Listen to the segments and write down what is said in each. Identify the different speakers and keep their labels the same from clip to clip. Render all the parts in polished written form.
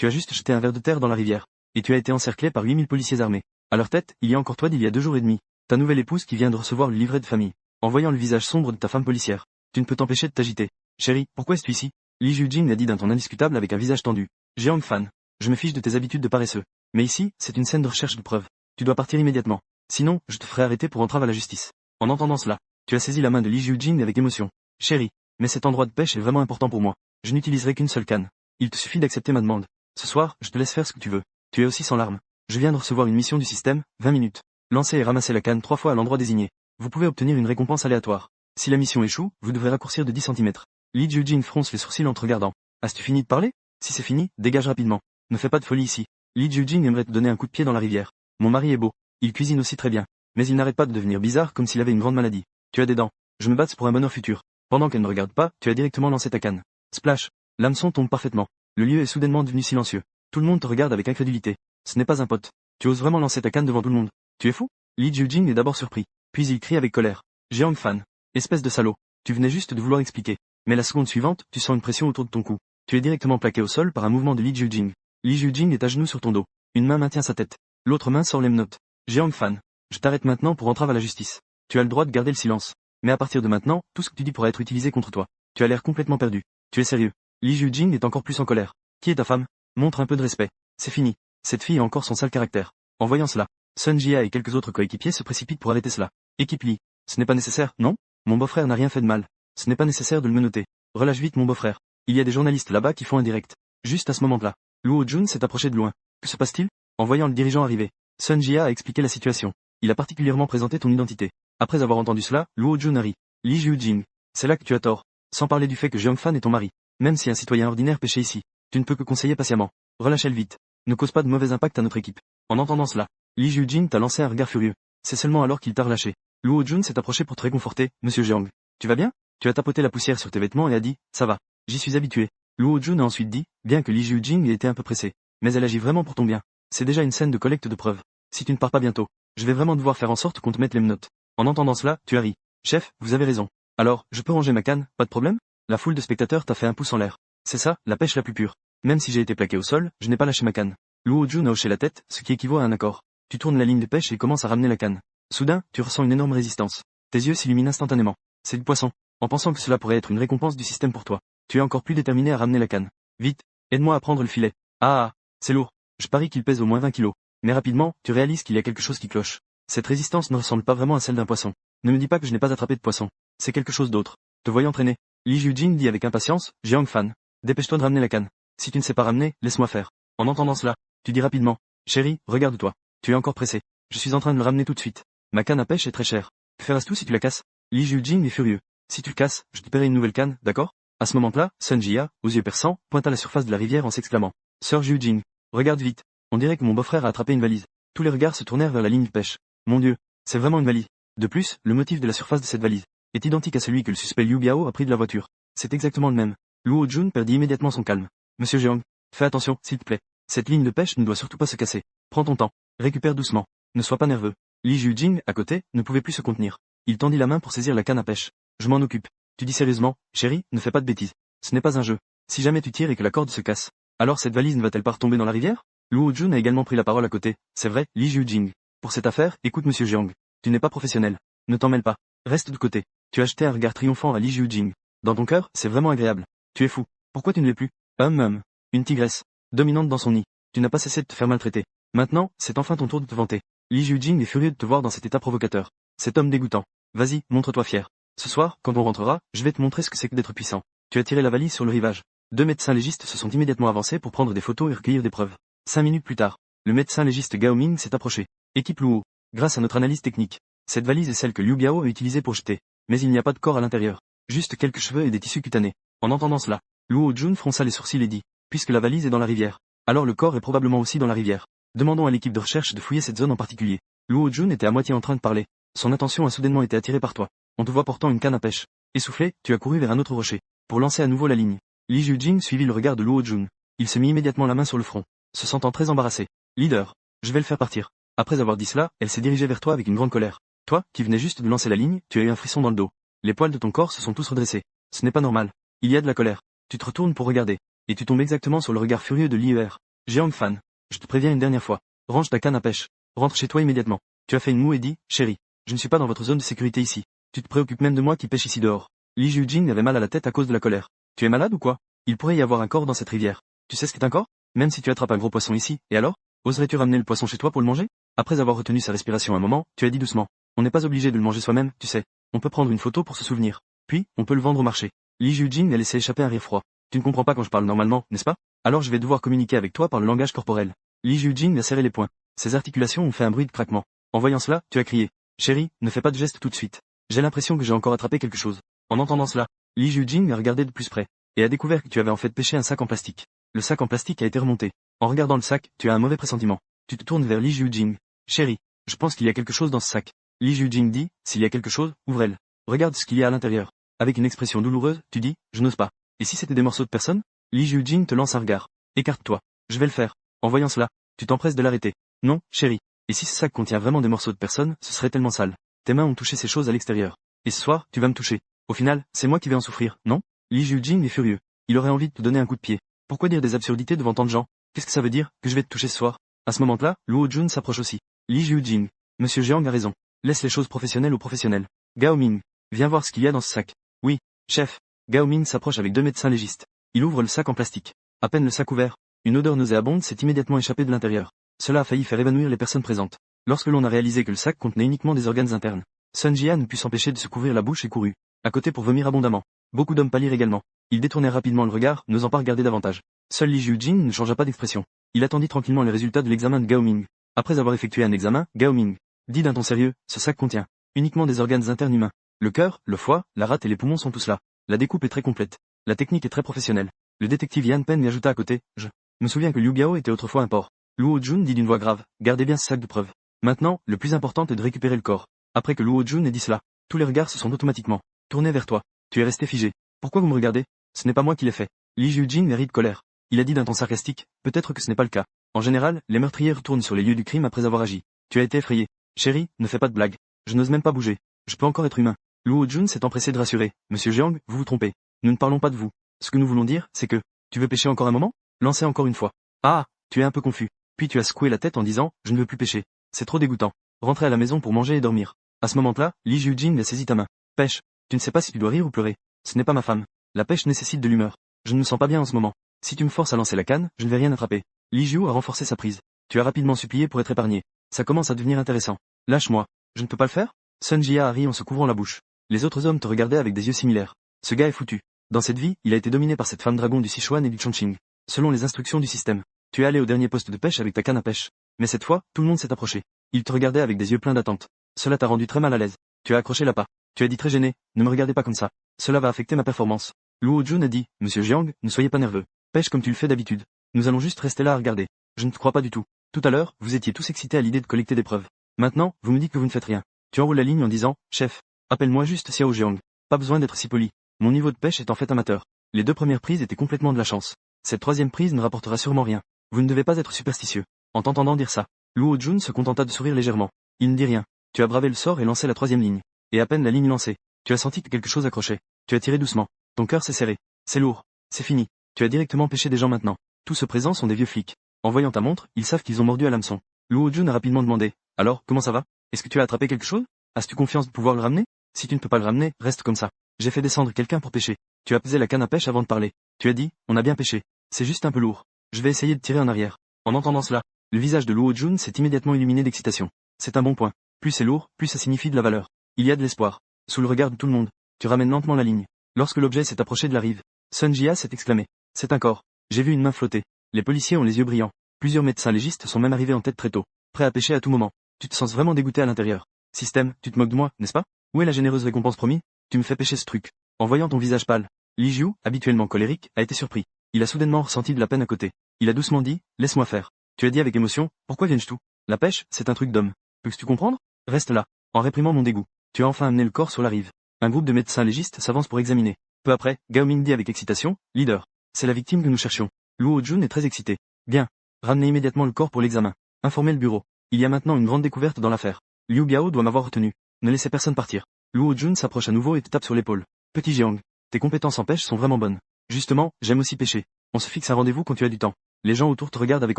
Speaker 1: Tu as juste jeté un verre de terre dans la rivière. Et tu as été encerclé par 8000 policiers armés. À leur tête, il y a encore toi d'il y a 2 jours et demi. Ta nouvelle épouse qui vient de recevoir le livret de famille. En voyant le visage sombre de ta femme policière, tu ne peux t'empêcher de t'agiter. Chérie, pourquoi es-tu ici? Li Jujing a dit d'un ton indiscutable avec un visage tendu. Jeong Fan, je me fiche de tes habitudes de paresseux. Mais ici, c'est une scène de recherche de preuves. Tu dois partir immédiatement. Sinon, je te ferai arrêter pour entrave à la justice. En entendant cela, tu as saisi la main de Li Jujing avec émotion. Chérie, mais cet endroit de pêche est vraiment important pour moi. Je n'utiliserai qu'une seule canne. Il te suffit d'accepter ma demande. Ce soir, je te laisse faire ce que tu veux. Tu es aussi sans larmes. Je viens de recevoir une mission du système, 20 minutes. Lancez et ramassez la canne 3 fois à l'endroit désigné. Vous pouvez obtenir une récompense aléatoire. Si la mission échoue, vous devrez raccourcir de 10 cm. Li Jujing fronce les sourcils en te regardant. As-tu fini de parler? Si c'est fini, dégage rapidement. Ne fais pas de folie ici. Li Jujing aimerait te donner un coup de pied dans la rivière. Mon mari est beau. Il cuisine aussi très bien. Mais il n'arrête pas de devenir bizarre comme s'il avait une grande maladie. Tu as des dents. Je me batte pour un bonheur futur. Pendant qu'elle ne regarde pas, tu as directement lancé ta canne. Splash. L'hameçon tombe parfaitement. Le lieu est soudainement devenu silencieux. Tout le monde te regarde avec incrédulité. Ce n'est pas un pote. Tu oses vraiment lancer ta canne devant tout le monde. Tu es fou? Li Jujing est d'abord surpris. Puis il crie avec colère. Jeong Fan. Espèce de salaud. Tu venais juste de vouloir expliquer. Mais la seconde suivante, tu sens une pression autour de ton cou. Tu es directement plaqué au sol par un mouvement de Li Jujing. Li Jujing est à genoux sur ton dos. Une main maintient sa tête. L'autre main sort les menottes. Jeong Fan. Je t'arrête maintenant pour entrave à la justice. Tu as le droit de garder le silence. Mais à partir de maintenant, tout ce que tu dis pourra être utilisé contre toi. Tu as l'air complètement perdu. Tu es sérieux? Li Jujing est encore plus en colère. Qui est ta femme? Montre un peu de respect. C'est fini. Cette fille a encore son sale caractère. En voyant cela, Sun Jia et quelques autres coéquipiers se précipitent pour arrêter cela. Équipe Li. Ce n'est pas nécessaire, non? Mon beau-frère n'a rien fait de mal. Ce n'est pas nécessaire de le menotter. Relâche vite mon beau-frère. Il y a des journalistes là-bas qui font un direct. Juste à ce moment-là, Luo Jun s'est approché de loin. Que se passe-t-il? En voyant le dirigeant arriver, Sun Jia a expliqué la situation. Il a particulièrement présenté ton identité. Après avoir entendu cela, Luo Jun a ri. Li Jujing. C'est là que tu as tort. Sans parler du fait que Jeong Fan est ton mari. Même si un citoyen ordinaire pêchait ici, tu ne peux que conseiller patiemment. Relâche-le vite. Ne cause pas de mauvais impact à notre équipe. En entendant cela, Li Jujing t'a lancé un regard furieux. C'est seulement alors qu'il t'a relâché. Luo Jun s'est approché pour te réconforter. Monsieur Jeong. Tu vas bien? Tu as tapoté la poussière sur tes vêtements et a dit, ça va. J'y suis habitué. Luo Jun a ensuite dit, bien que Li Jujing ait été un peu pressé. Mais elle agit vraiment pour ton bien. C'est déjà une scène de collecte de preuves. Si tu ne pars pas bientôt, je vais vraiment devoir faire en sorte qu'on te mette les menottes. En entendant cela, tu as ri. Chef, vous avez raison. Alors, je peux ranger ma canne, pas de problème? La foule de spectateurs t'a fait un pouce en l'air. C'est ça, la pêche la plus pure. Même si j'ai été plaqué au sol, je n'ai pas lâché ma canne. Luo Jun a hoché la tête, ce qui équivaut à un accord. Tu tournes la ligne de pêche et commences à ramener la canne. Soudain, tu ressens une énorme résistance. Tes yeux s'illuminent instantanément. C'est du poisson. En pensant que cela pourrait être une récompense du système pour toi, tu es encore plus déterminé à ramener la canne. Vite, aide-moi à prendre le filet. Ah, c'est lourd. Je parie qu'il pèse au moins 20 kilos. Mais rapidement, tu réalises qu'il y a quelque chose qui cloche. Cette résistance ne ressemble pas vraiment à celle d'un poisson. Ne me dis pas que je n'ai pas attrapé de poisson. C'est quelque chose d'autre. Te voyant traîner, Li Jujing dit avec impatience, Jeong Fan. Dépêche-toi de ramener la canne. Si tu ne sais pas ramener, laisse-moi faire. En entendant cela, tu dis rapidement, chérie, regarde-toi. Tu es encore pressé. Je suis en train de le ramener tout de suite. Ma canne à pêche est très chère. Que feras-tu si tu la casses? Li Jujing est furieux. Si tu le casses, je te paierai une nouvelle canne, d'accord? À ce moment-là, Sun Jia, aux yeux perçants, pointe à la surface de la rivière en s'exclamant. Sœur Jujing, regarde vite. On dirait que mon beau-frère a attrapé une valise. Tous les regards se tournèrent vers la ligne de pêche. Mon Dieu, c'est vraiment une valise. De plus, le motif de la surface de cette valise est identique à celui que le suspect Liu Biao a pris de la voiture. C'est exactement le même. Luo Jun perdit immédiatement son calme. Monsieur Jeong, fais attention, s'il te plaît. Cette ligne de pêche ne doit surtout pas se casser. Prends ton temps. Récupère doucement. Ne sois pas nerveux. Li Jujing, à côté, ne pouvait plus se contenir. Il tendit la main pour saisir la canne à pêche. Je m'en occupe. Tu dis sérieusement, chérie, ne fais pas de bêtises. Ce n'est pas un jeu. Si jamais tu tires et que la corde se casse, alors cette valise ne va-t-elle pas retomber dans la rivière? Luo Jun a également pris la parole à côté. C'est vrai, Li Jujing. Pour cette affaire, écoute monsieur Jeong. Tu n'es pas professionnel. Ne t'en mêle pas. Reste de côté. Tu as jeté un regard triomphant à Li Jujing. Dans ton cœur, c'est vraiment agréable. Tu es fou. Pourquoi tu ne l'es plus? Une tigresse. Dominante dans son nid. Tu n'as pas cessé de te faire maltraiter. Maintenant, c'est enfin ton tour de te vanter. Li Jujing est furieux de te voir dans cet état provocateur. Cet homme dégoûtant. Vas-y, montre-toi fier. Ce soir, quand on rentrera, je vais te montrer ce que c'est que d'être puissant. Tu as tiré la valise sur le rivage. 2 médecins légistes se sont immédiatement avancés pour prendre des photos et recueillir des preuves. 5 minutes plus tard, le médecin légiste Gao Ming s'est approché. Équipe Luo. Grâce à notre analyse technique, cette valise est celle que Liu Biao a utilisée pour jeter. Mais il n'y a pas de corps à l'intérieur. Juste quelques cheveux et des tissus cutanés. En entendant cela, Luo Jun fronça les sourcils et dit, puisque la valise est dans la rivière, alors le corps est probablement aussi dans la rivière. Demandons à l'équipe de recherche de fouiller cette zone en particulier. Luo Jun était à moitié en train de parler. Son attention a soudainement été attirée par toi. On te voit portant une canne à pêche. Essoufflé, tu as couru vers un autre rocher, pour lancer à nouveau la ligne. Li Jujing suivit le regard de Luo Jun. Il se mit immédiatement la main sur le front, se sentant très embarrassé. Leader, je vais le faire partir. Après avoir dit cela, elle s'est dirigée vers toi avec une grande colère. Toi, qui venais juste de lancer la ligne, tu as eu un frisson dans le dos. Les poils de ton corps se sont tous redressés. Ce n'est pas normal. Il y a de la colère. Tu te retournes pour regarder. Et tu tombes exactement sur le regard furieux de Lier. Jiang Fan. Je te préviens une dernière fois. Range ta canne à pêche. Rentre chez toi immédiatement. Tu as fait une moue et dit, chérie. Je ne suis pas dans votre zone de sécurité ici. Tu te préoccupes même de moi qui pêche ici dehors. Li Jujing avait mal à la tête à cause de la colère. Tu es malade ou quoi? Il pourrait y avoir un corps dans cette rivière. Tu sais ce qu'est un corps? Même si tu attrapes un gros poisson ici, et alors? Oserais-tu ramener le poisson chez toi pour le manger? Après avoir retenu sa respiration un moment, tu as dit doucement. On n'est pas obligé de le manger soi-même, tu sais. On peut prendre une photo pour se souvenir. Puis, on peut le vendre au marché. Li Jujing a laissé échapper un rire froid. Tu ne comprends pas quand je parle normalement, n'est-ce pas? Alors je vais devoir communiquer avec toi par le langage corporel. Li Jujing a serré les poings. Ses articulations ont fait un bruit de craquement. En voyant cela, tu as crié. Chérie, ne fais pas de geste tout de suite. J'ai l'impression que j'ai encore attrapé quelque chose. En entendant cela, Li Jujing a regardé de plus près, et a découvert que tu avais en fait pêché un sac en plastique. Le sac en plastique a été remonté. En regardant le sac, tu as un mauvais pressentiment. Tu te tournes vers Li Jujing. Chérie, je pense qu'il y a quelque chose dans ce sac. Li Jujing dit, s'il y a quelque chose, ouvre-le. Regarde ce qu'il y a à l'intérieur. Avec une expression douloureuse, tu dis, je n'ose pas. Et si c'était des morceaux de personne? Li Jujing te lance un regard. Écarte-toi. Je vais le faire. En voyant cela, tu t'empresses de l'arrêter. Non, chérie. Et si ce sac contient vraiment des morceaux de personne, ce serait tellement sale. Tes mains ont touché ces choses à l'extérieur. Et ce soir, tu vas me toucher. Au final, c'est moi qui vais en souffrir, non? Li Jujing est furieux. Il aurait envie de te donner un coup de pied. Pourquoi dire des absurdités devant tant de gens? Qu'est-ce que ça veut dire, que je vais te toucher ce soir? À ce moment-là, Luo Jun s'approche aussi. Li Jujing. Monsieur Jiang a raison. Laisse les choses professionnelles aux professionnels. Gao Ming. Viens voir ce qu'il y a dans ce sac. Oui, chef. Gao Ming s'approche avec 2 médecins légistes. Il ouvre le sac en plastique. À peine le sac ouvert, une odeur nauséabonde s'est immédiatement échappée de l'intérieur. Cela a failli faire évanouir les personnes présentes. Lorsque l'on a réalisé que le sac contenait uniquement des organes internes, Sun Jia ne put s'empêcher de se couvrir la bouche et courut à côté pour vomir abondamment. Beaucoup d'hommes pâlirent également. Ils détournèrent rapidement le regard, n'osant pas regarder davantage. Seul Li Jujing ne changea pas d'expression. Il attendit tranquillement les résultats de l'examen de Gao Ming. Après avoir effectué un examen, Gao Ming dit d'un ton sérieux, ce sac contient uniquement des organes internes humains. Le cœur, le foie, la rate et les poumons sont tous là. La découpe est très complète. La technique est très professionnelle. Le détective Yan Pen lui ajouta à côté, je me souviens que Liu Biao était autrefois un porc. Luo Jun dit d'une voix grave, gardez bien ce sac de preuves. Maintenant, le plus important est de récupérer le corps. Après que Luo Jun ait dit cela, tous les regards se sont automatiquement tournés vers toi. Tu es resté figé. Pourquoi vous me regardez? Ce n'est pas moi qui l'ai fait. Li Jujing rit de colère. Il a dit d'un ton sarcastique, peut-être que ce n'est pas le cas. En général, les meurtriers retournent sur les lieux du crime après avoir agi. Tu as été effrayé. Chérie, ne fais pas de blagues. Je n'ose même pas bouger. Je peux encore être humain. Luo Jun s'est empressé de rassurer. Monsieur Jiang, vous vous trompez. Nous ne parlons pas de vous. Ce que nous voulons dire, c'est que, tu veux pêcher encore un moment? Lancez encore une fois. Ah, tu es un peu confus. Puis tu as secoué la tête en disant, je ne veux plus pêcher. C'est trop dégoûtant. Rentrez à la maison pour manger et dormir. À ce moment-là, Li Jujing a saisi ta main. Pêche. Tu ne sais pas si tu dois rire ou pleurer. Ce n'est pas ma femme. La pêche nécessite de l'humeur. Je ne me sens pas bien en ce moment. Si tu me forces à lancer la canne, je ne vais rien attraper. Li Jiu a renforcé sa prise. Tu as rapidement supplié pour être épargné. Ça commence à devenir intéressant. Lâche-moi. Je ne peux pas le faire? Sun Jia a ri en se couvrant la bouche. Les autres hommes te regardaient avec des yeux similaires. Ce gars est foutu. Dans cette vie, il a été dominé par cette femme dragon du Sichuan et du Chongqing. Selon les instructions du système. Tu es allé au dernier poste de pêche avec ta canne à pêche. Mais cette fois, tout le monde s'est approché. Il te regardait avec des yeux pleins d'attente. Cela t'a rendu très mal à l'aise. Tu as accroché l'appât. Tu as dit très gêné, ne me regardez pas comme ça. Cela va affecter ma performance. Luo Jun a dit, Monsieur Jiang, ne soyez pas nerveux. Pêche comme tu le fais d'habitude. Nous allons juste rester là à regarder. Je ne te crois pas du tout. Tout à l'heure, vous étiez tous excités à l'idée de collecter des preuves. Maintenant, vous me dites que vous ne faites rien. Tu enroules la ligne en disant, chef, appelle-moi juste Xiao Jiang. Pas besoin d'être si poli. Mon niveau de pêche est en fait amateur. Les 2 premières prises étaient complètement de la chance. Cette 3e prise ne rapportera sûrement rien. Vous ne devez pas être superstitieux. En t'entendant dire ça, Luo Jun se contenta de sourire légèrement. Il ne dit rien. Tu as bravé le sort et lancé la 3e ligne. Et à peine la ligne lancée, tu as senti que quelque chose accrochait. Tu as tiré doucement. Ton cœur s'est serré. C'est lourd. C'est fini. Tu as directement pêché des gens maintenant. Tous ceux présents sont des vieux flics. En voyant ta montre, ils savent qu'ils ont mordu à l'hameçon. Luo Jun a rapidement demandé. Alors, comment ça va? Est-ce que tu as attrapé quelque chose? As-tu confiance de pouvoir le ramener? Si tu ne peux pas le ramener, reste comme ça. J'ai fait descendre quelqu'un pour pêcher. Tu as pesé la canne à pêche avant de parler. Tu as dit, on a bien pêché. C'est juste un peu lourd. Je vais essayer de tirer en arrière. En entendant cela, le visage de Luo Jun s'est immédiatement illuminé d'excitation. C'est un bon point. Plus c'est lourd, plus ça signifie de la valeur. Il y a de l'espoir. Sous le regard de tout le monde, tu ramènes lentement la ligne. Lorsque l'objet s'est approché de la rive, Sun Jia s'est exclamé. C'est un corps. J'ai vu une main flotter. Les policiers ont les yeux brillants. Plusieurs médecins légistes sont même arrivés en tête très tôt, prêts à pêcher à tout moment. Tu te sens vraiment dégoûté à l'intérieur. Système, tu te moques de moi, n'est-ce pas? Où est la généreuse récompense promise? Tu me fais pêcher ce truc. En voyant ton visage pâle, Li Jiu, habituellement colérique, a été surpris. Il a soudainement ressenti de la peine à côté. Il a doucement dit, laisse-moi faire. Tu as dit avec émotion, pourquoi viens-je tout? La pêche, c'est un truc d'homme. Peux-tu comprendre? Reste là. En réprimant mon dégoût, tu as enfin amené le corps sur la rive. Un groupe de médecins légistes s'avance pour examiner. Peu après, Gao Ming dit avec excitation, leader. C'est la victime que nous cherchions. Luo Jun est très excité. Bien. Ramenez immédiatement le corps pour l'examen. Informez le bureau. Il y a maintenant une grande découverte dans l'affaire. Liu Biao doit m'avoir retenu. Ne laissez personne partir. Luo Jun s'approche à nouveau et te tape sur l'épaule. Petit Jiang. Tes compétences en pêche sont vraiment bonnes. Justement, j'aime aussi pêcher. On se fixe un rendez-vous quand tu as du temps. Les gens autour te regardent avec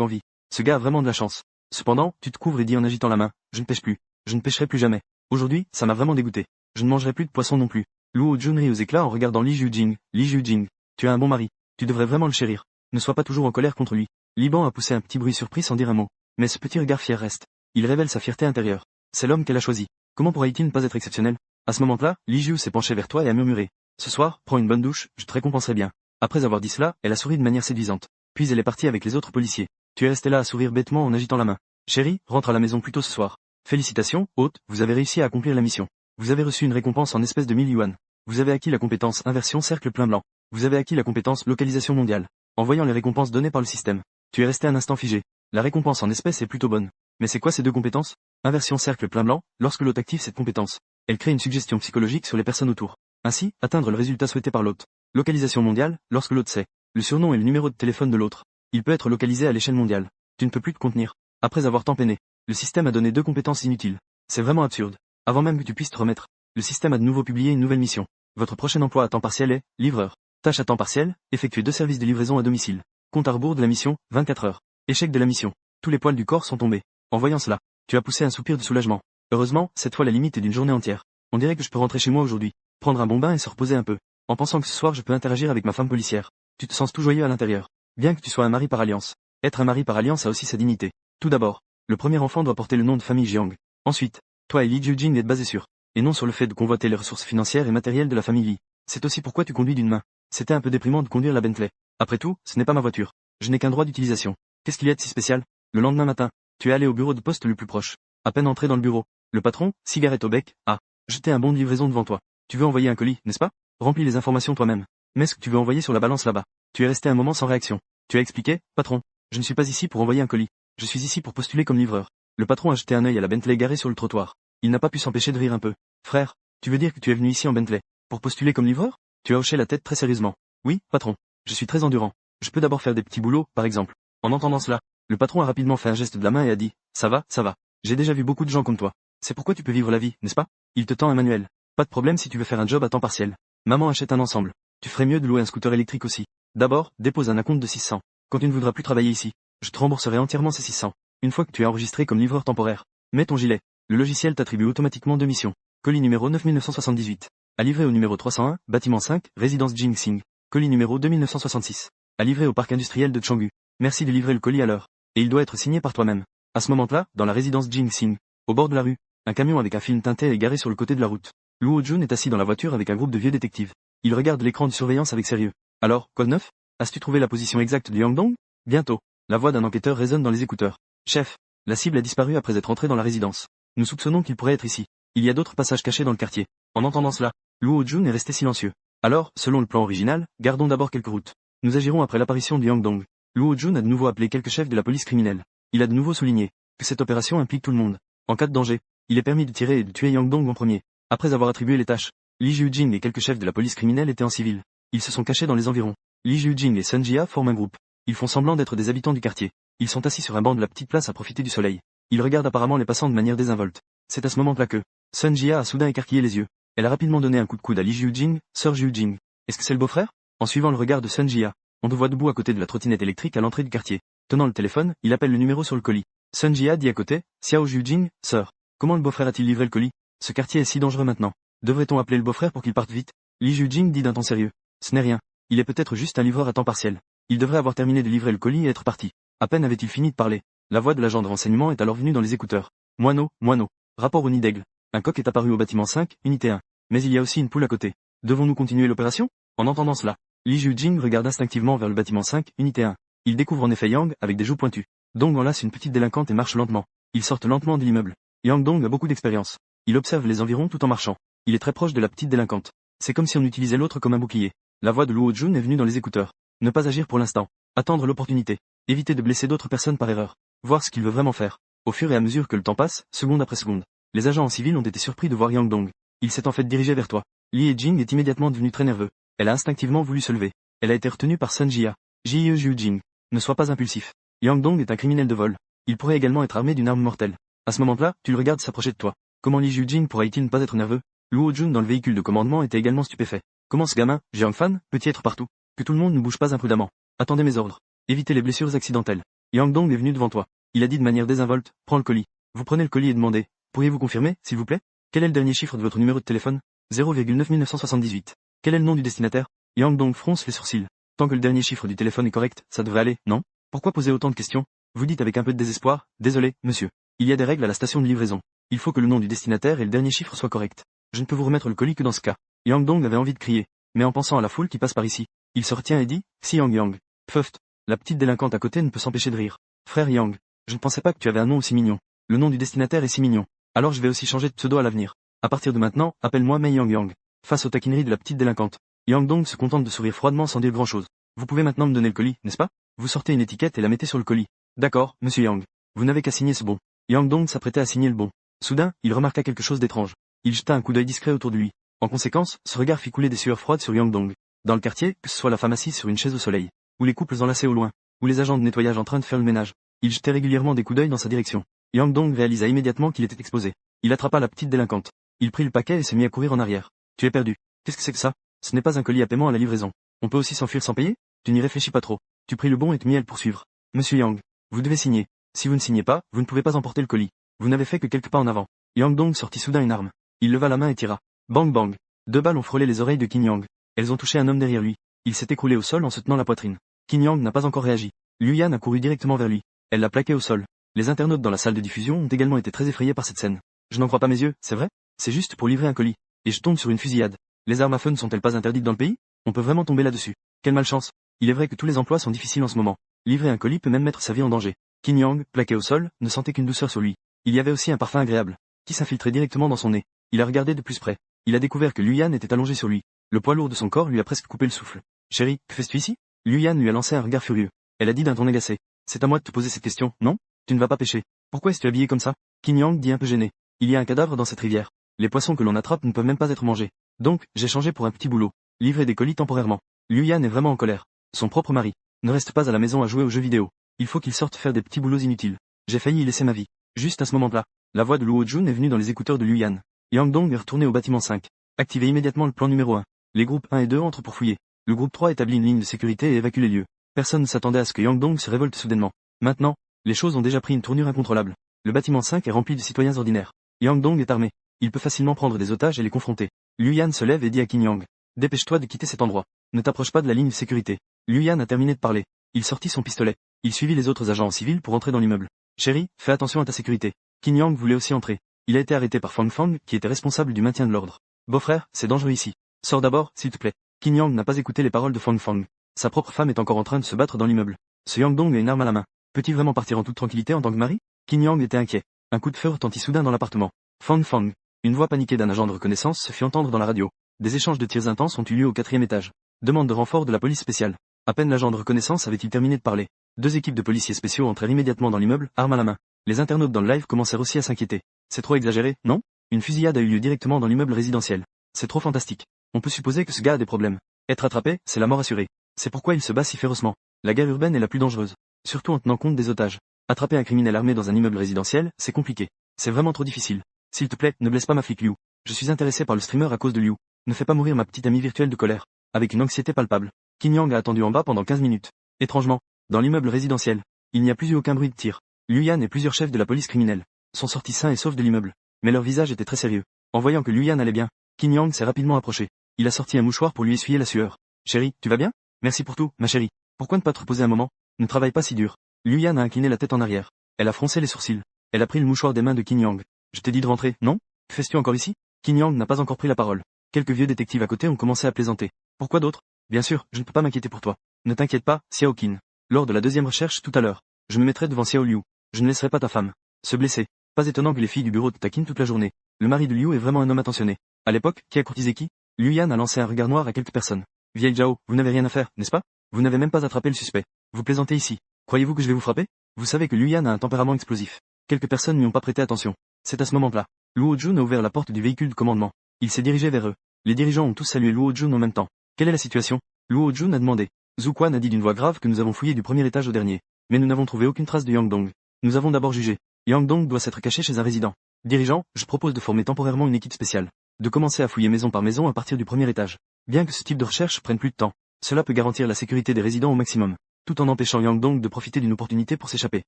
Speaker 1: envie. Ce gars a vraiment de la chance. Cependant, tu te couvres et dis en agitant la main, je ne pêche plus. Je ne pêcherai plus jamais. Aujourd'hui, ça m'a vraiment dégoûté. Je ne mangerai plus de poisson non plus. Luo Jun rit aux éclats en regardant Li Jujing. Li Jujing, tu as un bon mari. Tu devrais vraiment le chérir. Ne sois pas toujours en colère contre lui. Liban a poussé un petit bruit surpris sans dire un mot. Mais ce petit regard fier reste. Il révèle sa fierté intérieure. C'est l'homme qu'elle a choisi. Comment pourrait-il ne pas être exceptionnel? À ce moment-là, Li Ju s'est penché vers toi et a murmuré. Ce soir, prends une bonne douche, je te récompenserai bien. Après avoir dit cela, elle a souri de manière séduisante. Puis elle est partie avec les autres policiers. Tu es resté là à sourire bêtement en agitant la main. Chérie, rentre à la maison plus tôt ce soir. Félicitations, hôte, vous avez réussi à accomplir la mission. Vous avez reçu une récompense en espèces de 1000 yuan. Vous avez acquis la compétence inversion cercle plein blanc. Vous avez acquis la compétence localisation mondiale. En voyant les récompenses données par le système, tu es resté un instant figé. La récompense en espèces est plutôt bonne. Mais c'est quoi ces deux compétences? Inversion cercle plein blanc, lorsque l'hôte active cette compétence, elle crée une suggestion psychologique sur les personnes autour. Ainsi, atteindre le résultat souhaité par l'hôte. Localisation mondiale, lorsque l'hôte sait le surnom et le numéro de téléphone de l'autre. Il peut être localisé à l'échelle mondiale. Tu ne peux plus te contenir. Après avoir tant peiné, le système a donné deux compétences inutiles. C'est vraiment absurde. Avant même que tu puisses te remettre, le système a de nouveau publié une nouvelle mission. Votre prochain emploi à temps partiel est livreur. Tâche à temps partiel, effectuer 2 services de livraison à domicile. Compte à rebours de la mission, 24 heures. Échec de la mission. Tous les poils du corps sont tombés. En voyant cela, tu as poussé un soupir de soulagement. Heureusement, cette fois la limite est d'une journée entière. On dirait que je peux rentrer chez moi aujourd'hui, prendre un bon bain et se reposer un peu, en pensant que ce soir je peux interagir avec ma femme policière. Tu te sens tout joyeux à l'intérieur. Bien que tu sois un mari par alliance. Être un mari par alliance a aussi sa dignité. Tout d'abord, le premier enfant doit porter le nom de famille Jiang. Ensuite, toi et Li Jujing êtes basés sur, et non sur le fait de convoiter les ressources financières et matérielles de la famille Li. C'est aussi pourquoi tu conduis d'une main. C'était un peu déprimant de conduire la Bentley. Après tout, ce n'est pas ma voiture. Je n'ai qu'un droit d'utilisation. Qu'est-ce qu'il y a de si spécial? Le lendemain matin, tu es allé au bureau de poste le plus proche. À peine entré dans le bureau, le patron, cigarette au bec, a jeté un bon de livraison devant toi. Tu veux envoyer un colis, n'est-ce pas? Remplis les informations toi-même. Mets ce que tu veux envoyer sur la balance là-bas. Tu es resté un moment sans réaction. Tu as expliqué, patron, je ne suis pas ici pour envoyer un colis. Je suis ici pour postuler comme livreur. Le patron a jeté un œil à la Bentley garée sur le trottoir. Il n'a pas pu s'empêcher de rire un peu. Frère, tu veux dire que tu es venu ici en Bentley pour postuler comme livreur? Tu as hoché la tête très sérieusement. Oui, patron. Je suis très endurant. Je peux d'abord faire des petits boulots, par exemple. En entendant cela, le patron a rapidement fait un geste de la main et a dit, ça va, ça va. J'ai déjà vu beaucoup de gens comme toi. C'est pourquoi tu peux vivre la vie, n'est-ce pas? Il te tend un manuel. Pas de problème si tu veux faire un job à temps partiel. Maman achète un ensemble. Tu ferais mieux de louer un scooter électrique aussi. D'abord, dépose un acompte de 600. Quand tu ne voudras plus travailler ici, je te rembourserai entièrement ces 600. Une fois que tu es enregistré comme livreur temporaire, mets ton gilet. Le logiciel t'attribue automatiquement 2 missions. Colis numéro 9978. À livrer au numéro 301, bâtiment 5, résidence Jingsing. Colis numéro 2966. À livrer au parc industriel de Changgu. Merci de livrer le colis à l'heure. Et il doit être signé par toi-même. À ce moment-là, dans la résidence Jingsing, au bord de la rue, un camion avec un film teinté est garé sur le côté de la route. Luo Jun est assis dans la voiture avec un groupe de vieux détectives. Il regarde l'écran de surveillance avec sérieux. Alors, quoi de neuf? As-tu trouvé la position exacte de Yangdong? Bientôt. La voix d'un enquêteur résonne dans les écouteurs. Chef, la cible a disparu après être entrée dans la résidence. Nous soupçonnons qu'il pourrait être ici. Il y a d'autres passages cachés dans le quartier. En entendant cela, Luo Jun est resté silencieux. Alors, selon le plan original, gardons d'abord quelques routes. Nous agirons après l'apparition de Yangdong. Luo Jun a de nouveau appelé quelques chefs de la police criminelle. Il a de nouveau souligné que cette opération implique tout le monde. En cas de danger, il est permis de tirer et de tuer Yangdong en premier. Après avoir attribué les tâches, Li Jujing et quelques chefs de la police criminelle étaient en civil. Ils se sont cachés dans les environs. Li Jujing et Sun Jia forment un groupe. Ils font semblant d'être des habitants du quartier. Ils sont assis sur un banc de la petite place à profiter du soleil. Ils regardent apparemment les passants de manière désinvolte. C'est à ce moment-là que Sun Jia a soudain écarquillé les yeux. Elle a rapidement donné un coup de coude à Li Jujing, sœur Jujing. Est-ce que c'est le beau-frère? En suivant le regard de Sun Jia, on te voit debout à côté de la trottinette électrique à l'entrée du quartier. Tenant le téléphone, il appelle le numéro sur le colis. Sun Jia dit à côté, Xiao Jujing, sœur. Comment le beau-frère a-t-il livré le colis? Ce quartier est si dangereux maintenant. Devrait-on appeler le beau-frère pour qu'il parte vite? Li Jujing dit d'un ton sérieux. Ce n'est rien. Il est peut-être juste un livreur à temps partiel. Il devrait avoir terminé de livrer le colis et être parti. À peine avait-il fini de parler. La voix de l'agent de renseignement est alors venue dans les écouteurs. Moineau, moineau. Rapport au nid d'aigle. Un coq est apparu au bâtiment 5, unité 1. Mais il y a aussi une poule à côté. Devons-nous continuer l'opération? En entendant cela, Li Jujing regarde instinctivement vers le bâtiment 5, unité 1. Il découvre en effet Yang avec des joues pointues. Dong enlace une petite délinquante et marche lentement. Ils sortent lentement de l'immeuble. Yang Dong a beaucoup d'expérience. Il observe les environs tout en marchant. Il est très proche de la petite délinquante. C'est comme si on utilisait l'autre comme un bouclier. La voix de Luo Jun est venue dans les écouteurs. Ne pas agir pour l'instant. Attendre l'opportunité. Éviter de blesser d'autres personnes par erreur. Voir ce qu'il veut vraiment faire. Au fur et à mesure que le temps passe, seconde après seconde, les agents en civil ont été surpris de voir Yang Dong. Il s'est en fait dirigé vers toi. Li Jing est immédiatement devenu très nerveux. Elle a instinctivement voulu se lever. Elle a été retenue par Sun Jia. Jie Jing. Ne sois pas impulsif. Yang Dong est un criminel de vol. Il pourrait également être armé d'une arme mortelle. À ce moment-là, tu le regardes s'approcher de toi. Comment Li Jing pourrait-il ne pas être nerveux? Luo Jun dans le véhicule de commandement était également stupéfait. Comment ce gamin, Jiang Fan, peut-il être partout? Que tout le monde ne bouge pas imprudemment. Attendez mes ordres. Évitez les blessures accidentelles. Yang Dong est venu devant toi. Il a dit de manière désinvolte, prends le colis. Vous prenez le colis et demandez, pourriez-vous confirmer, s'il vous plaît? Quel est le dernier chiffre de votre numéro de téléphone? 0,9978. Quel est le nom du destinataire? Yang Dong fronce les sourcils. Tant que le dernier chiffre du téléphone est correct, ça devrait aller, non? Pourquoi poser autant de questions? Vous dites avec un peu de désespoir, désolé, monsieur. Il y a des règles à la station de livraison. Il faut que le nom du destinataire et le dernier chiffre soient corrects. Je ne peux vous remettre le colis que dans ce cas. Yang Dong avait envie de crier, mais en pensant à la foule qui passe par ici, il se retient et dit, si Yang. Pfft. La petite délinquante à côté ne peut s'empêcher de rire. Frère Yang, je ne pensais pas que tu avais un nom aussi mignon. Le nom du destinataire est si mignon. Alors je vais aussi changer de pseudo à l'avenir. À partir de maintenant, appelle-moi Mei Yang. Face aux taquineries de la petite délinquante, Yang Dong se contente de sourire froidement sans dire grand-chose. Vous pouvez maintenant me donner le colis, n'est-ce pas? Vous sortez une étiquette et la mettez sur le colis. D'accord, monsieur Yang. Vous n'avez qu'à signer ce bon. Yang Dong s'apprêtait à signer le bon. Soudain, il remarqua quelque chose d'étrange. Il jeta un coup d'œil discret autour de lui. En conséquence, ce regard fit couler des sueurs froides sur Yang Dong. Dans le quartier, que ce soit la femme assise sur une chaise au soleil, ou les couples enlacés au loin, ou les agents de nettoyage en train de faire le ménage, il jetait régulièrement des coups d'œil dans sa direction. Yang Dong réalisa immédiatement qu'il était exposé. Il attrapa la petite délinquante. Il prit le paquet et se mit à courir en arrière. Tu es perdu. Qu'est-ce que c'est que ça? Ce n'est pas un colis à paiement à la livraison. On peut aussi s'enfuir sans payer? Tu n'y réfléchis pas trop. Tu pris le bon et te mis à le poursuivre. Monsieur Yang, vous devez signer. Si vous ne signez pas, vous ne pouvez pas emporter le colis. Vous n'avez fait que quelques pas en avant. Yang Dong sortit soudain une arme. Il leva la main et tira. Bang bang. 2 balles ont frôlé les oreilles de Qin Yang. Elles ont touché un homme derrière lui. Il s'est écroulé au sol en se tenant la poitrine. Qin Yang n'a pas encore réagi. Liu Yan a couru directement vers lui. Elle l'a plaqué au sol. Les internautes dans la salle de diffusion ont également été très effrayés par cette scène. Je n'en crois pas mes yeux, c'est vrai? C'est juste pour livrer un colis. Et je tombe sur une fusillade. Les armes à feu ne sont-elles pas interdites dans le pays? On peut vraiment tomber là-dessus. Quelle malchance. Il est vrai que tous les emplois sont difficiles en ce moment. Livrer un colis peut même mettre sa vie en danger. Qin Yang, plaqué au sol, ne sentait qu'une douceur sur lui. Il y avait aussi un parfum agréable, qui s'infiltrait directement dans son nez. Il a regardé de plus près. Il a découvert que Liu Yan était allongé sur lui. Le poids lourd de son corps lui a presque coupé le souffle. Chérie, que fais-tu ici? Liu Yan lui a lancé un regard furieux. Elle a dit d'un ton agacé. C'est à moi de te poser cette question, non? Tu ne vas pas pêcher. Pourquoi es-tu habillé comme ça? Qin Yang dit un peu gêné. Il y a un cadavre dans cette rivière. Les poissons que l'on attrape ne peuvent même pas être mangés. Donc, j'ai changé pour un petit boulot. Livrer des colis temporairement. Liu Yan est vraiment en colère. Son propre mari ne reste pas à la maison à jouer aux jeux vidéo. Il faut qu'il sorte faire des petits boulots inutiles. J'ai failli y laisser ma vie. Juste à ce moment-là, la voix de Luo Jun est venue dans les écouteurs de Liu Yan. Yang Dong est retourné au bâtiment 5. Activez immédiatement le plan numéro 1. Les groupes 1 et 2 entrent pour fouiller. Le groupe 3 établit une ligne de sécurité et évacue les lieux. Personne ne s'attendait à ce que Yang Dong se révolte soudainement. Maintenant, les choses ont déjà pris une tournure incontrôlable. Le bâtiment 5 est rempli de citoyens ordinaires. Yang Dong est armé. Il peut facilement prendre des otages et les confronter. Liu Yan se lève et dit à Qin Yang. Dépêche-toi de quitter cet endroit. Ne t'approche pas de la ligne de sécurité. Liu Yan a terminé de parler. Il sortit son pistolet. Il suivit les autres agents en civil pour entrer dans l'immeuble. Chérie, fais attention à ta sécurité. Qin Yang voulait aussi entrer. Il a été arrêté par Fang Fang, qui était responsable du maintien de l'ordre. Beau-frère, c'est dangereux ici. Sors d'abord, s'il te plaît. Qin Yang n'a pas écouté les paroles de Fang Fang. Sa propre femme est encore en train de se battre dans l'immeuble. Ce Yang Dong a une arme à la main. Peut-il vraiment partir en toute tranquillité en tant que mari? Qin Yang était inquiet. Un coup de feu retentit soudain dans l'appartement. Fang Fang. Une voix paniquée d'un agent de reconnaissance se fit entendre dans la radio. Des échanges de tirs intenses ont eu lieu au 4e étage. Demande de renfort de la police spéciale. À peine l'agent de reconnaissance avait-il terminé de parler. 2 équipes de policiers spéciaux entrèrent immédiatement dans l'immeuble, armes à la main. Les internautes dans le live commencèrent aussi à s'inquiéter. C'est trop exagéré, non? Une fusillade a eu lieu directement dans l'immeuble résidentiel. C'est trop fantastique. On peut supposer que ce gars a des problèmes. Être attrapé, c'est la mort assurée. C'est pourquoi il se bat si férocement. La guerre urbaine est la plus dangereuse. Surtout en tenant compte des otages. Attraper un criminel armé dans un immeuble résidentiel, c'est compliqué. C'est vraiment trop difficile. S'il te plaît, ne blesse pas ma flic Liu. Je suis intéressé par le streamer à cause de Liu. Ne fais pas mourir ma petite amie virtuelle de colère. Avec une anxiété palpable. Qin Yang a attendu en bas pendant 15 minutes. Étrangement, dans l'immeuble résidentiel, il n'y a plus eu aucun bruit de tir. Liu Yan et plusieurs chefs de la police criminelle sont sortis sains et saufs de l'immeuble. Mais leur visage était très sérieux. En voyant que Liu Yan allait bien, Qin Yang s'est rapidement approché. Il a sorti un mouchoir pour lui essuyer la sueur. Chérie, tu vas bien? Merci pour tout, ma chérie. Pourquoi ne pas te reposer un moment? Ne travaille pas si dur. Liu Yan a incliné la tête en arrière. Elle a froncé les sourcils. Elle a pris le mouchoir des mains de Qin Yang. Je t'ai dit de rentrer, non? Que fais-tu encore ici? Qin Yang n'a pas encore pris la parole. Quelques vieux détectives à côté ont commencé à plaisanter. Pourquoi d'autres? Bien sûr, je ne peux pas m'inquiéter pour toi. Ne t'inquiète pas, Xiao Qin. Lors de la 2e recherche tout à l'heure, je me mettrai devant Xiao Liu. Je ne laisserai pas ta femme se blesser. Pas étonnant que les filles du bureau te taquinent toute la journée. Le mari de Liu est vraiment un homme attentionné. À l'époque, qui a courtisé qui? Liu Yan a lancé un regard noir à quelques personnes. Vieille Zhao, vous n'avez rien à faire, n'est-ce pas? Vous n'avez même pas attrapé le suspect. Vous plaisantez ici. Croyez-vous que je vais vous frapper? Vous savez que Liu Yan a un tempérament explosif. Quelques personnes n'y ont pas prêté attention. C'est à ce moment-là. Luo Jun a ouvert la porte du véhicule de commandement. Il s'est dirigé vers eux. Les dirigeants ont tous salué Luo Jun en même temps. Quelle est la situation? Luo Jun a demandé. Zhu Quan a dit d'une voix grave que nous avons fouillé du 1er étage au dernier. Mais nous n'avons trouvé aucune trace de Yang Dong. Nous avons d'abord jugé. Yang Dong doit s'être caché chez un résident. Dirigeant, je propose de former temporairement une équipe spéciale. De commencer à fouiller maison par maison à partir du 1er étage. Bien que ce type de recherche prenne plus de temps, cela peut garantir la sécurité des résidents au maximum. tout en empêchant Yang Dong de profiter d'une opportunité pour s'échapper.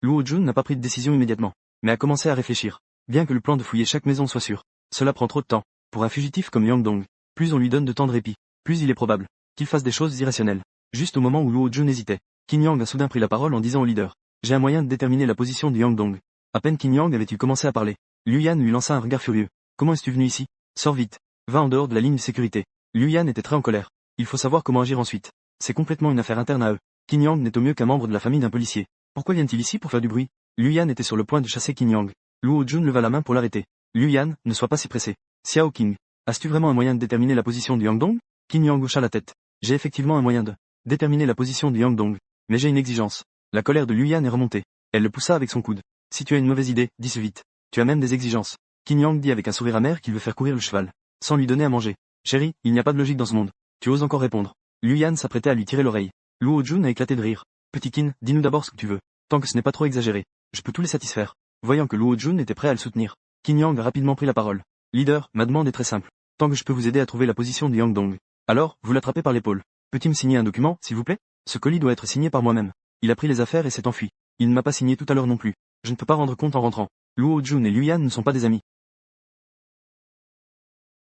Speaker 1: Luo Jun n'a pas pris de décision immédiatement, mais a commencé à réfléchir. Bien que le plan de fouiller chaque maison soit sûr, cela prend trop de temps. Pour un fugitif comme Yang Dong, plus on lui donne de temps de répit, plus il est probable qu'il fasse des choses irrationnelles. Juste au moment où Luo Jun hésitait, Qin Yang a soudain pris la parole en disant au leader: j'ai un moyen de déterminer la position de Yang Dong. À peine Qin Yang avait-il commencé à parler, Liu Yan lui lança un regard furieux. Comment es-tu venu ici? Sors vite. Va en dehors de la ligne de sécurité. Liu Yan était très en colère. Il faut savoir comment agir ensuite. C'est complètement une affaire interne à eux. Qin Yang n'est au mieux qu'un membre de la famille d'un policier. Pourquoi vient-il ici pour faire du bruit? Liu Yan était sur le point de chasser Qin Yang. Luo Jun leva la main pour l'arrêter. Liu Yan, ne sois pas si pressé. Xiao Qing, as-tu vraiment un moyen de déterminer la position de Yang Dong? Qin Yang hocha la tête. J'ai effectivement un moyen de déterminer la position de Yang Dong. Mais j'ai une exigence. La colère de Liu Yan est remontée. Elle le poussa avec son coude. Si tu as une mauvaise idée, dis-le vite. Tu as même des exigences. Qin Yang dit avec un sourire amer qu'il veut faire courir le cheval, sans lui donner à manger. Chérie, il n'y a pas de logique dans ce monde. Tu oses encore répondre. Liu Yan s'apprêtait à lui tirer l'oreille. Luo Jun a éclaté de rire. Petit Qin, dis-nous d'abord ce que tu veux. Tant que ce n'est pas trop exagéré, je peux tous les satisfaire. Voyant que Luo Jun était prêt à le soutenir, Qin Yang a rapidement pris la parole. Leader, ma demande est très simple. Tant que je peux vous aider à trouver la position de Yang Dong, alors, vous l'attrapez par l'épaule. Peux-tu me signer un document, s'il vous plaît? Ce colis doit être signé par moi-même. Il a pris les affaires et s'est enfui. Il ne m'a pas signé tout à l'heure non plus. Je ne peux pas rendre compte en rentrant. Luo Jun et Liu Yan ne sont pas des amis.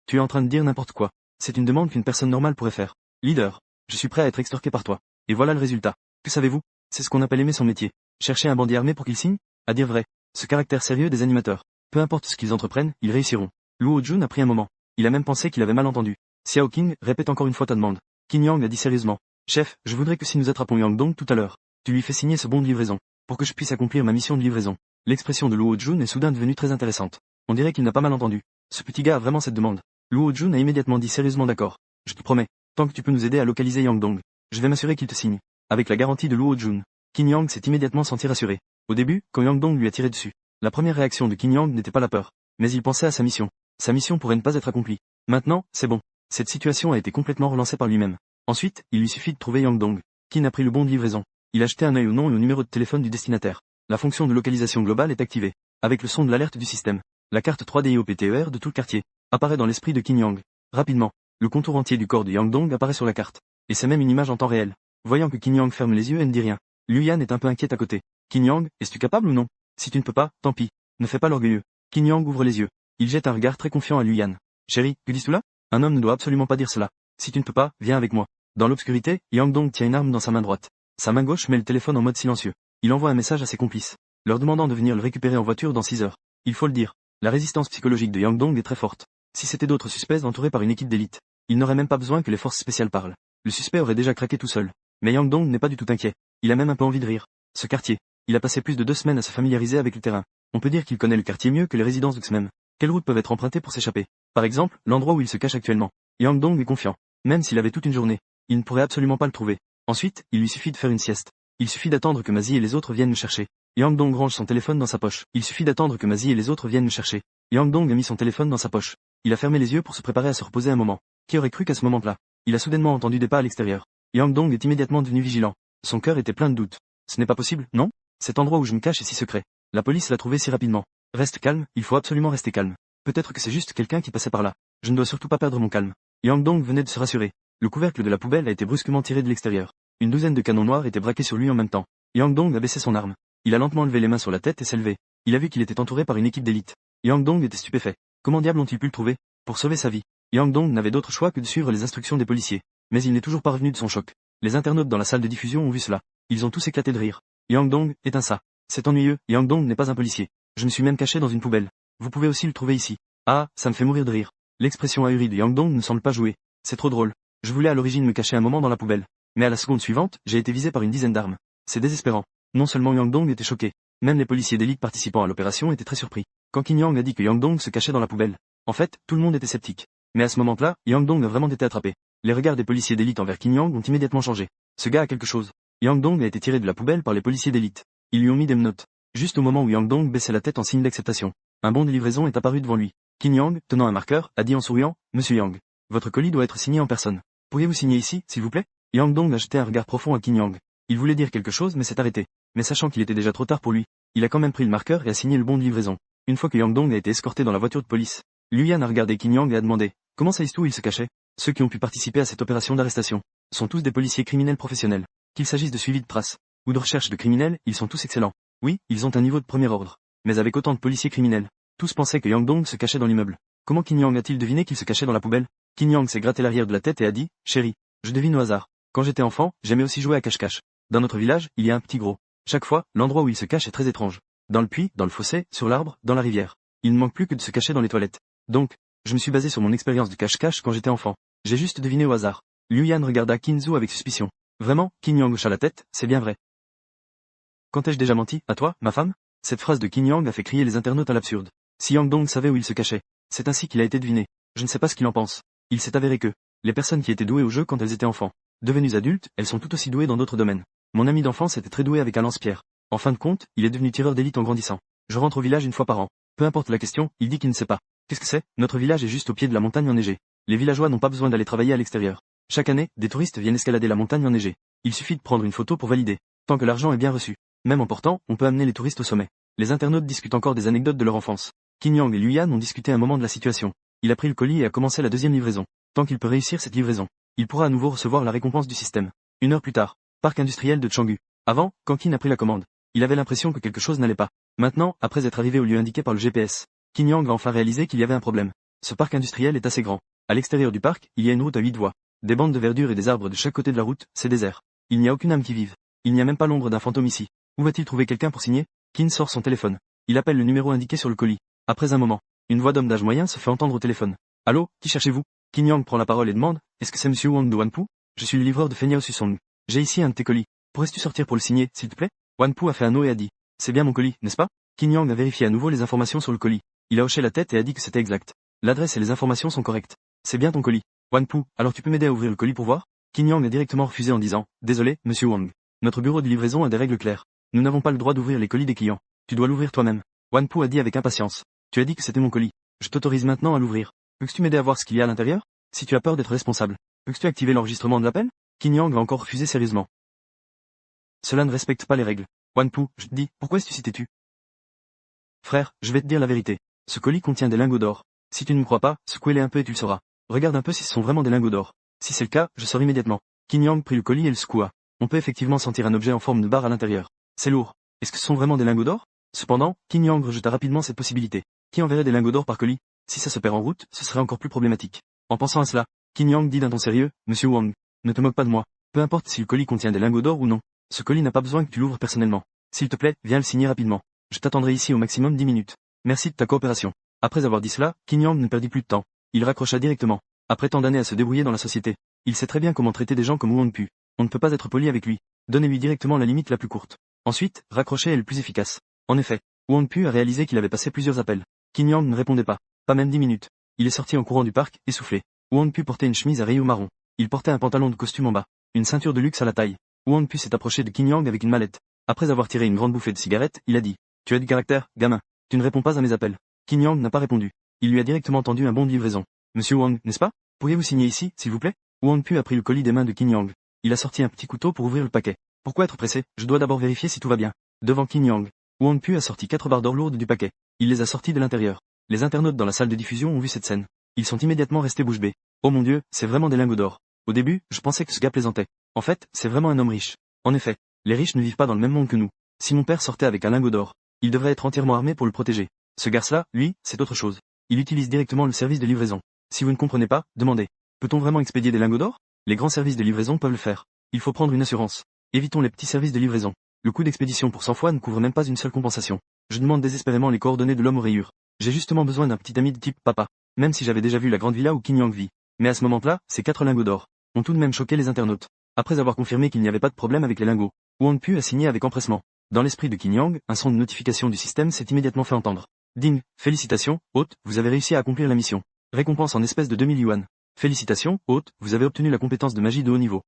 Speaker 1: Tu es en train de dire n'importe quoi. C'est une demande qu'une personne normale pourrait faire. Leader, je suis prêt à être extorqué par toi. Et voilà le résultat. Que savez-vous? C'est ce qu'on appelle aimer son métier. Chercher un bandit armé pour qu'il signe? À dire vrai, ce caractère sérieux des animateurs. Peu importe ce qu'ils entreprennent, ils réussiront. Luo Jun a pris un moment. Il a même pensé qu'il avait mal entendu. Xiao Qing, répète encore une fois ta demande. Qin Yang a dit sérieusement. Chef, je voudrais que si nous attrapons Yang Dong tout à l'heure, tu lui fais signer ce bon de livraison, pour que je puisse accomplir ma mission de livraison. L'expression de Luo Jun est soudain devenue très intéressante. On dirait qu'il n'a pas mal entendu. Ce petit gars a vraiment cette demande. Luo Jun a immédiatement dit sérieusement d'accord. Je te promets, tant que tu peux nous aider à localiser Yang Dong, je vais m'assurer qu'il te signe. Avec la garantie de Luo Jun, Qin Yang s'est immédiatement senti rassuré. Au début, quand Yang Dong lui a tiré dessus, la première réaction de Qin Yang n'était pas la peur, mais il pensait à sa mission. Sa mission pourrait ne pas être accomplie. Maintenant, c'est bon. Cette situation a été complètement relancée par lui-même. Ensuite, il lui suffit de trouver Yang Dong. Qin a pris le bon de livraison. Il a jeté un œil au nom et au numéro de téléphone du destinataire. La fonction de localisation globale est activée. Avec le son de l'alerte du système, la carte 3D IOPTER de tout le quartier apparaît dans l'esprit de Qin Yang. Rapidement, le contour entier du corps de Yang Dong apparaît sur la carte. Et c'est même une image en temps réel. Voyant que Qin Yang ferme les yeux et ne dit rien, Liu Yan est un peu inquiète à côté. Qin Yang, es-tu capable ou non? Si tu ne peux pas, tant pis. Ne fais pas l'orgueilleux. Qin Yang ouvre les yeux. Il jette un regard très confiant à Liu Yan. Chérie, que dis-tu là? Un homme ne doit absolument pas dire cela. Si tu ne peux pas, viens avec moi. Dans l'obscurité, Yang Dong tient une arme dans sa main droite. Sa main gauche met le téléphone en mode silencieux. Il envoie un message à ses complices, leur demandant de venir le récupérer en voiture dans 6 heures. Il faut le dire, la résistance psychologique de Yang Dong est très forte. Si c'était d'autres suspects entourés par une équipe d'élite, il n'aurait même pas besoin que les forces spéciales parlent. Le suspect aurait déjà craqué tout seul. Mais Yang Dong n'est pas du tout inquiet. Il a même un peu envie de rire. Ce quartier, il a passé plus de 2 semaines à se familiariser avec le terrain. On peut dire qu'il connaît le quartier mieux que les résidences d'Xmem. Quelles routes peuvent être empruntées pour s'échapper? Par exemple, l'endroit où il se cache actuellement. Yang Dong est confiant. Même s'il avait toute une journée, il ne pourrait absolument pas le trouver. Ensuite, il lui suffit de faire une sieste. Il suffit d'attendre que Mazi et les autres viennent le chercher. Yang Dong range son téléphone dans sa poche. Il suffit d'attendre que Mazi et les autres viennent le chercher. Yang Dong a mis son téléphone dans sa poche. Il a fermé les yeux pour se préparer à se reposer un moment. Qui aurait cru qu'à ce moment-là, il a soudainement entendu des pas à l'extérieur. Yang Dong est immédiatement devenu vigilant. Son cœur était plein de doutes. Ce n'est pas possible, non? Cet endroit où je me cache est si secret. La police l'a trouvé si rapidement. Reste calme, il faut absolument rester calme. Peut-être que c'est juste quelqu'un qui passait par là. Je ne dois surtout pas perdre mon calme. Yang Dong venait de se rassurer. Le couvercle de la poubelle a été brusquement tiré de l'extérieur. Une douzaine de canons noirs étaient braqués sur lui en même temps. Yang Dong a baissé son arme. Il a lentement levé les mains sur la tête et s'est levé. Il a vu qu'il était entouré par une équipe d'élite. Yang Dong était stupéfait. Comment diable ont-ils pu le trouver? Pour sauver sa vie, Yang Dong n'avait d'autre choix que de suivre les instructions des policiers. Mais il n'est toujours pas revenu de son choc. Les internautes dans la salle de diffusion ont vu cela. Ils ont tous éclaté de rire. Yang Dong est un ça. C'est ennuyeux, Yang Dong n'est pas un policier. Je me suis même caché dans une poubelle. Vous pouvez aussi le trouver ici. Ah, ça me fait mourir de rire. L'expression ahurie de Yang Dong ne semble pas jouer. C'est trop drôle. Je voulais à l'origine me cacher un moment dans la poubelle. Mais à la seconde suivante, j'ai été visé par une dizaine d'armes. C'est désespérant. Non seulement Yang Dong était choqué, même les policiers d'élite participant à l'opération étaient très surpris. Quand Qin Yang a dit que Yang Dong se cachait dans la poubelle, en fait, tout le monde était sceptique. Mais à ce moment-là, Yang Dong a vraiment été attrapé. Les regards des policiers d'élite envers Qin Yang ont immédiatement changé. Ce gars a quelque chose. Yang Dong a été tiré de la poubelle par les policiers d'élite. Ils lui ont mis des menottes. Juste au moment où Yang Dong baissait la tête en signe d'acceptation, un bon de livraison est apparu devant lui. Qin Yang, tenant un marqueur, a dit en souriant, Monsieur Yang, votre colis doit être signé en personne. Pourriez-vous signer ici, s'il vous plaît? Yang Dong a jeté un regard profond à Qin Yang. Il voulait dire quelque chose mais s'est arrêté. Mais sachant qu'il était déjà trop tard pour lui, il a quand même pris le marqueur et a signé le bon de livraison. Une fois que Yang Dong a été escorté dans la voiture de police, Liu Yan a regardé Qin Yang et a demandé, comment sais-tu où il se cachait? Ceux qui ont pu participer à cette opération d'arrestation sont tous des policiers criminels professionnels. Qu'il s'agisse de suivi de traces, ou de recherche de criminels, ils sont tous excellents. Oui, ils ont un niveau de premier ordre. Mais avec autant de policiers criminels, tous pensaient que Yang Dong se cachait dans l'immeuble. Comment Qin Yang a-t-il deviné qu'il se cachait dans la poubelle? Qin Yang s'est gratté l'arrière de la tête et a dit, chérie, je devine au hasard. Quand j'étais enfant, j'aimais aussi jouer à cache-cache. Dans notre village, il y a un petit gros. Chaque fois, l'endroit où il se cache est très étrange. Dans le puits, dans le fossé, sur l'arbre, dans la rivière. Il ne manque plus que de se cacher dans les toilettes. Donc, je me suis basé sur mon expérience de cache-cache quand j'étais enfant. J'ai juste deviné au hasard. Liu Yan regarda Qin Zhu avec suspicion. Vraiment, Qin Yang hocha la tête, c'est bien vrai. Quand ai-je déjà menti, à toi, ma femme? Cette phrase de Qin Yang a fait crier les internautes à l'absurde. Si Yang Dong savait où il se cachait, c'est ainsi qu'il a été deviné. Je ne sais pas ce qu'il en pense. Il s'est avéré que, les personnes qui étaient douées au jeu quand elles étaient enfants, devenues adultes, elles sont tout aussi douées dans d'autres domaines. Mon ami d'enfance était très doué avec un lance-pierre. En fin de compte, il est devenu tireur d'élite en grandissant. Je rentre au village une fois par an. Peu importe la question, il dit qu'il ne sait pas. Qu'est-ce que c'est? Notre village est juste au pied de la montagne enneigée. Les villageois n'ont pas besoin d'aller travailler à l'extérieur. Chaque année, des touristes viennent escalader la montagne enneigée. Il suffit de prendre une photo pour valider. Tant que l'argent est bien reçu. Même en portant, on peut amener les touristes au sommet. Les internautes discutent encore des anecdotes de leur enfance. Qin Yang et Liu Yan ont discuté un moment de la situation. Il a pris le colis et a commencé la deuxième livraison. Tant qu'il peut réussir cette livraison, il pourra à nouveau recevoir la récompense du système. 1 heure plus tard, parc industriel de Changgu. Avant, quand Qin a pris la commande, il avait l'impression que quelque chose n'allait pas. Maintenant, après être arrivé au lieu indiqué par le GPS, Qin Yang a enfin réalisé qu'il y avait un problème. Ce parc industriel est assez grand. À l'extérieur du parc, il y a une route à 8 voies. Des bandes de verdure et des arbres de chaque côté de la route, c'est désert. Il n'y a aucune âme qui vive. Il n'y a même pas l'ombre d'un fantôme ici. Où va-t-il trouver quelqu'un pour signer? Qin sort son téléphone. Il appelle le numéro indiqué sur le colis. Après un moment, une voix d'homme d'âge moyen se fait entendre au téléphone. Allô, qui cherchez-vous? Qin Yang prend la parole et demande, est-ce que c'est monsieur Wang de Wanpu? Je suis le livreur de Feignao Susong. J'ai ici un de tes colis. Pourrais-tu sortir pour le signer, s'il te plaît? Wanpu a fait un no et a dit, c'est bien mon colis, n'est-ce pas? Qin Yang a vérifié à nouveau les informations sur le colis. Il a hoché la tête et a dit que c'était exact. L'adresse et les informations sont correctes. C'est bien ton colis. Wanpu, alors tu peux m'aider à ouvrir le colis pour voir? Qin Yang a directement refusé en disant, désolé, monsieur Wang. Notre bureau de livraison a des règles claires. Nous n'avons pas le droit d'ouvrir les colis des clients. Tu dois l'ouvrir toi-même. Wanpu a dit avec impatience. Tu as dit que c'était mon colis. Je t'autorise maintenant à l'ouvrir. Peux-tu m'aider à voir ce qu'il y a à l'intérieur? Si tu as peur d'être responsable, peux-tu activer l'enregistrement de l'appel? Qin Yang a encore refusé sérieusement. Cela ne respecte pas les règles. Wanpu, je te dis, pourquoi est-ce que tu t'es-tu? Frère, je vais te dire la vérité. Ce colis contient des lingots d'or. Si tu ne me crois pas, secoue-les un peu et tu le sauras. Regarde un peu si ce sont vraiment des lingots d'or. Si c'est le cas, je sors immédiatement. Qin Yang prit le colis et le secoua. On peut effectivement sentir un objet en forme de barre à l'intérieur. C'est lourd. Est-ce que ce sont vraiment des lingots d'or? Cependant, Qin Yang rejeta rapidement cette possibilité. Qui enverrait des lingots d'or par colis? Si ça se perd en route, ce serait encore plus problématique. En pensant à cela, Qin Yang dit d'un ton sérieux, Monsieur Wang, ne te moque pas de moi. Peu importe si le colis contient des lingots d'or ou non. Ce colis n'a pas besoin que tu l'ouvres personnellement. S'il te plaît, viens le signer rapidement. Je t'attendrai ici au maximum 10 minutes. Merci de ta coopération. Après avoir dit cela, Qin Yang ne perdit plus de temps. Il raccrocha directement. Après tant d'années à se débrouiller dans la société, il sait très bien comment traiter des gens comme Wang Pu. On ne peut pas être poli avec lui. Donnez-lui directement la limite la plus courte. Ensuite, raccrocher est le plus efficace. En effet, Wang Pu a réalisé qu'il avait passé plusieurs appels. Qin Yang ne répondait pas. Pas même 10 minutes. Il est sorti en courant du parc, essoufflé. Wang Pu portait une chemise à rayures marron. Il portait un pantalon de costume en bas. Une ceinture de luxe à la taille. Wang Pu s'est approché de Qin Yang avec une mallette. Après avoir tiré une grande bouffée de cigarette, il a dit. Tu as du caractère, gamin. Tu ne réponds pas à mes appels. Qin Yang n'a pas répondu. Il lui a directement tendu un bon de livraison. Monsieur Wang, n'est-ce pas? Pourriez-vous signer ici, s'il vous plaît? Wang Pu a pris le colis des mains de Qin Yang. Il a sorti un petit couteau pour ouvrir le paquet. Pourquoi être pressé? Je dois d'abord vérifier si tout va bien. Devant Qin Yang, Wang Pu a sorti 4 barres d'or lourdes du paquet. Il les a sorties de l'intérieur. Les internautes dans la salle de diffusion ont vu cette scène. Ils sont immédiatement restés bouche bée. Oh mon Dieu, c'est vraiment des lingots d'or. Au début, je pensais que ce gars plaisantait. En fait, c'est vraiment un homme riche. En effet, les riches ne vivent pas dans le même monde que nous. Si mon père sortait avec un lingot d'or, il devrait être entièrement armé pour le protéger. Ce garce-là, lui, c'est autre chose. Il utilise directement le service de livraison. Si vous ne comprenez pas, demandez. Peut-on vraiment expédier des lingots d'or? Les grands services de livraison peuvent le faire. Il faut prendre une assurance. Évitons les petits services de livraison. Le coût d'expédition pour 100 fois ne couvre même pas une seule compensation. Je demande désespérément les coordonnées de l'homme aux rayures. J'ai justement besoin d'un petit ami de type papa. Même si j'avais déjà vu la grande villa où Qin Yang vit. Mais à ce moment-là, ces 4 lingots d'or ont tout de même choqué les internautes. Après avoir confirmé qu'il n'y avait pas de problème avec les lingots, Wang Pu a signé avec empressement. Dans l'esprit de Qin Yang, un son de notification du système s'est immédiatement fait entendre. Ding, félicitations, hôte, vous avez réussi à accomplir la mission. Récompense en espèces de 2000 yuan. Félicitations, hôte, vous avez obtenu la compétence de magie de haut niveau.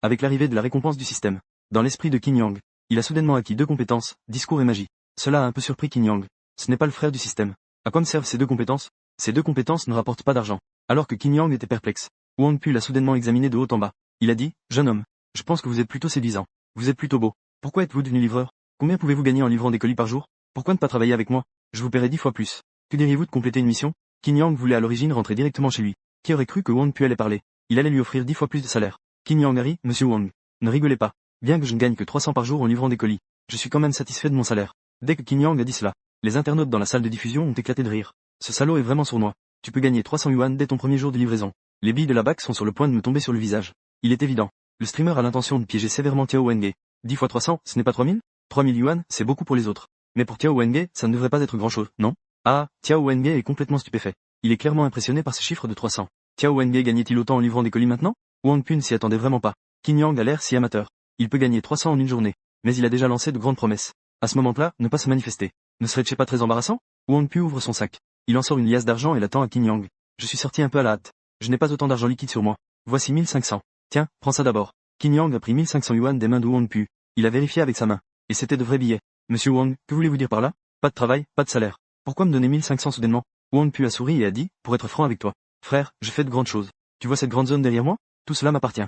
Speaker 1: Avec l'arrivée de la récompense du système, dans l'esprit de Qin Yang, il a soudainement acquis 2 compétences, discours et magie. Cela a un peu surpris Qin Yang. Ce n'est pas le frère du système. À quoi me servent ces 2 compétences? Ces 2 compétences ne rapportent pas d'argent. Alors que Qin Yang était perplexe, Wang Pu l'a soudainement examiné de haut en bas. Il a dit, jeune homme, je pense que vous êtes plutôt séduisant. Vous êtes plutôt beau. Pourquoi êtes-vous devenu livreur? Combien pouvez-vous gagner en livrant des colis par jour? Pourquoi ne pas travailler avec moi? Je vous paierai 10 fois plus. Que diriez-vous de compléter une mission? Qin Yang voulait à l'origine rentrer directement chez lui. Qui aurait cru que Wang Pu allait parler? Il allait lui offrir 10 fois plus de salaire. Qin Yang a ri, Monsieur Wang. Ne rigolez pas. Bien que je ne gagne que 300 par jour en livrant des colis, je suis quand même satisfait de mon salaire. Dès que Qin Yang a dit cela, les internautes dans la salle de diffusion ont éclaté de rire. Ce salaud est vraiment sournois. Tu peux gagner 300 yuan dès ton premier jour de livraison. Les billes de la BAC sont sur le point de me tomber sur le visage. Il est évident. Le streamer a l'intention de piéger sévèrement Tiao Wenge. 10 fois 300, ce n'est pas 3000 3000 yuan, c'est beaucoup pour les autres. Mais pour Tiao Wenge, ça ne devrait pas être grand-chose, non? Ah, Tiao Wenge est complètement stupéfait. Il est clairement impressionné par ces chiffres de 300. Tiao Wenge gagnait-il autant en livrant des colis maintenant? Wang Pun s'y attendait vraiment pas. Qin Yang a l'air si amateur. Il peut gagner 300 en une journée. Mais il a déjà lancé de grandes promesses. À ce moment-là, ne pas se manifester. Ne serait-ce pas très embarrassant? Wang Pu ouvre son sac. Il en sort une liasse d'argent et l'attend à Qin Yang. Je suis sorti un peu à la hâte. Je n'ai pas autant d'argent liquide sur moi. Voici 1500. Tiens, prends ça d'abord. Qin Yang a pris 1500 yuan des mains de Wang Pu. Il a vérifié avec sa main. Et c'était de vrais billets. Monsieur Wang, que voulez-vous dire par là? Pas de travail, pas de salaire. Pourquoi me donner 1500 soudainement? Wang Pu a souri et a dit, pour être franc avec toi. Frère, je fais de grandes choses. Tu vois cette grande zone derrière moi? Tout cela m'appartient.